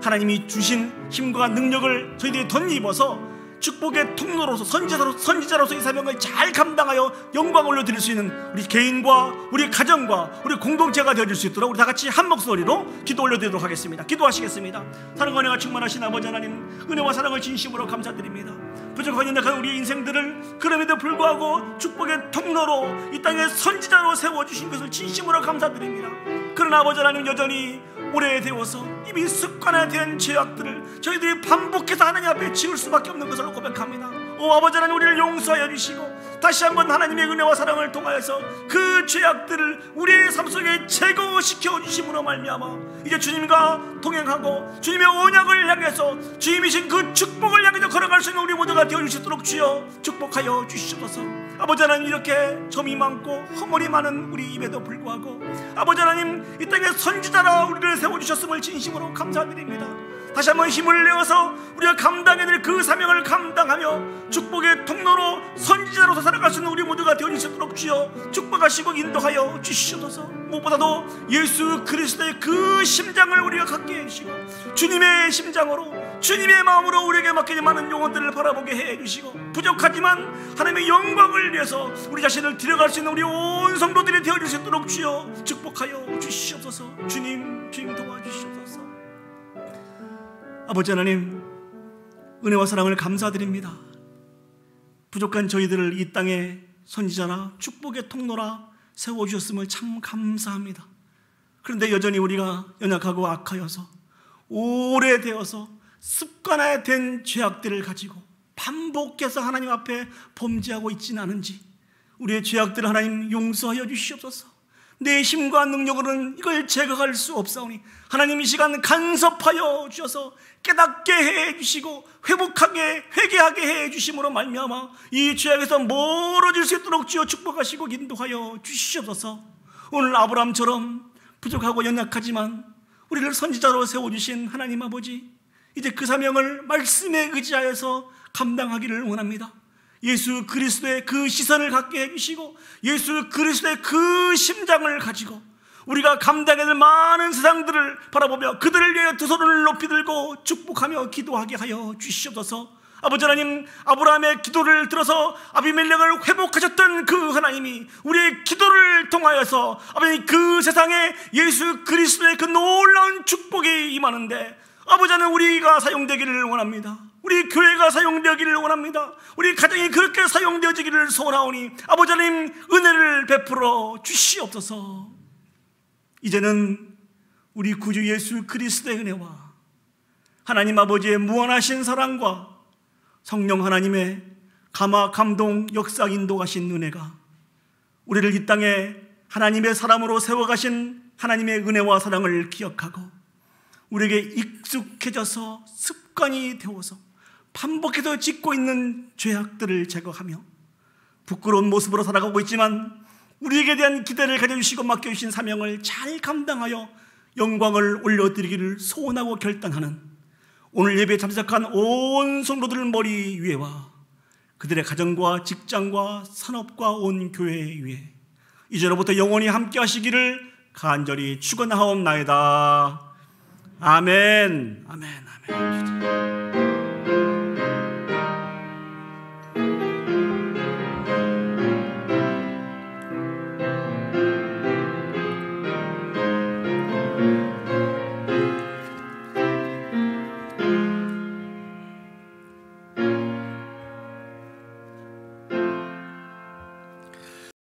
하나님이 주신 힘과 능력을 저희들이 덧입어서 축복의 통로로서 선지자로서 이 사명을 잘 감당하여 영광을 올려드릴 수 있는 우리 개인과 우리 가정과 우리 공동체가 되어줄 수 있도록 우리 다 같이 한 목소리로 기도 올려드리도록 하겠습니다. 기도하시겠습니다. 사랑과 은혜가 충만하신 아버지 하나님, 은혜와 사랑을 진심으로 감사드립니다. 부족한 연약한 우리의 인생들을 그럼에도 불구하고 축복의 통로로 이 땅에 선지자로 세워주신 것을 진심으로 감사드립니다. 그러나 아버지 하나님, 여전히 오래되어서 이미 습관화된 죄악들을 저희들이 반복해서 하나님 앞에 지을 수밖에 없는 것을 고백합니다. 오 아버지 하나님, 우리를 용서하여 주시고 다시 한번 하나님의 은혜와 사랑을 통하여서 그 죄악들을 우리의 삶 속에 제거시켜 주심으로 말미암아 이제 주님과 동행하고 주님의 언약을 향해서 주님이신 그 축복을 향해서 걸어갈 수 있는 우리 모두가 되어 주시도록 주여 축복하여 주시옵소서. 아버지 하나님, 이렇게 점이 많고 허물이 많은 우리 입에도 불구하고 아버지 하나님, 이 땅에 선지자라 우리를 세워주셨음을 진심으로 감사드립니다. 다시 한번 힘을 내어서 우리가 감당해야 될 그 사명을 감당하며 축복의 통로로 선지자로서 살아갈 수 있는 우리 모두가 되어 주시도록 주여 축복하시고 인도하여 주시옵소서. 무엇보다도 예수 그리스도의 그 심장을 우리가 갖게 해주시고 주님의 심장으로 주님의 마음으로 우리에게 맡겨진 많은 영혼들을 바라보게 해주시고 부족하지만 하나님의 영광을 위해서 우리 자신을 들여갈 수 있는 우리 온 성도들이 되어 줄 수 있도록 주여 축복하여 주시옵소서. 주님 도와주시옵소서. 아버지 하나님, 은혜와 사랑을 감사드립니다. 부족한 저희들을 이 땅에 선지자라 축복의 통로라 세워주셨음을 참 감사합니다. 그런데 여전히 우리가 연약하고 악하여서 오래되어서 습관화된 죄악들을 가지고 반복해서 하나님 앞에 범죄하고 있지는 않은지 우리의 죄악들을 하나님 용서하여 주시옵소서. 내 힘과 능력으로는 이걸 제거할 수 없사오니 하나님 이 시간 간섭하여 주셔서 깨닫게 해주시고 회개하게 해주심으로 말미암아 이 죄악에서 멀어질 수 있도록 주여 축복하시고 인도하여 주시옵소서. 오늘 아브라함처럼 부족하고 연약하지만 우리를 선지자로 세워주신 하나님 아버지, 이제 그 사명을 말씀에 의지하여서 감당하기를 원합니다. 예수 그리스도의 그 시선을 갖게 해주시고 예수 그리스도의 그 심장을 가지고 우리가 감당해야 될 많은 세상들을 바라보며 그들을 위해 두 손을 높이 들고 축복하며 기도하게 하여 주시옵소서. 아버지 하나님, 아브라함의 기도를 들어서 아비멜렉을 회복하셨던 그 하나님이 우리의 기도를 통하여서 아버지 그 세상에 예수 그리스도의 그 놀라운 축복이 임하는데 아버지 하나님, 우리가 사용되기를 원합니다. 우리 교회가 사용되기를 원합니다. 우리 가정이 그렇게 사용되어지기를 소원하오니 아버지 하나님, 은혜를 베풀어 주시옵소서. 이제는 우리 구주 예수 그리스도의 은혜와 하나님 아버지의 무한하신 사랑과 성령 하나님의 감화 감동 역사 인도하신 은혜가 우리를 이 땅에 하나님의 사람으로 세워가신 하나님의 은혜와 사랑을 기억하고 우리에게 익숙해져서 습관이 되어서 반복해서 짓고 있는 죄악들을 제거하며 부끄러운 모습으로 살아가고 있지만 우리에게 대한 기대를 가져주시고 맡겨주신 사명을 잘 감당하여 영광을 올려드리기를 소원하고 결단하는 오늘 예배에 참석한 온 성도들 머리 위에와 그들의 가정과 직장과 산업과 온 교회 위에 이제로부터 영원히 함께 하시기를 간절히 축원하옵나이다. 아멘. 아멘. 아멘.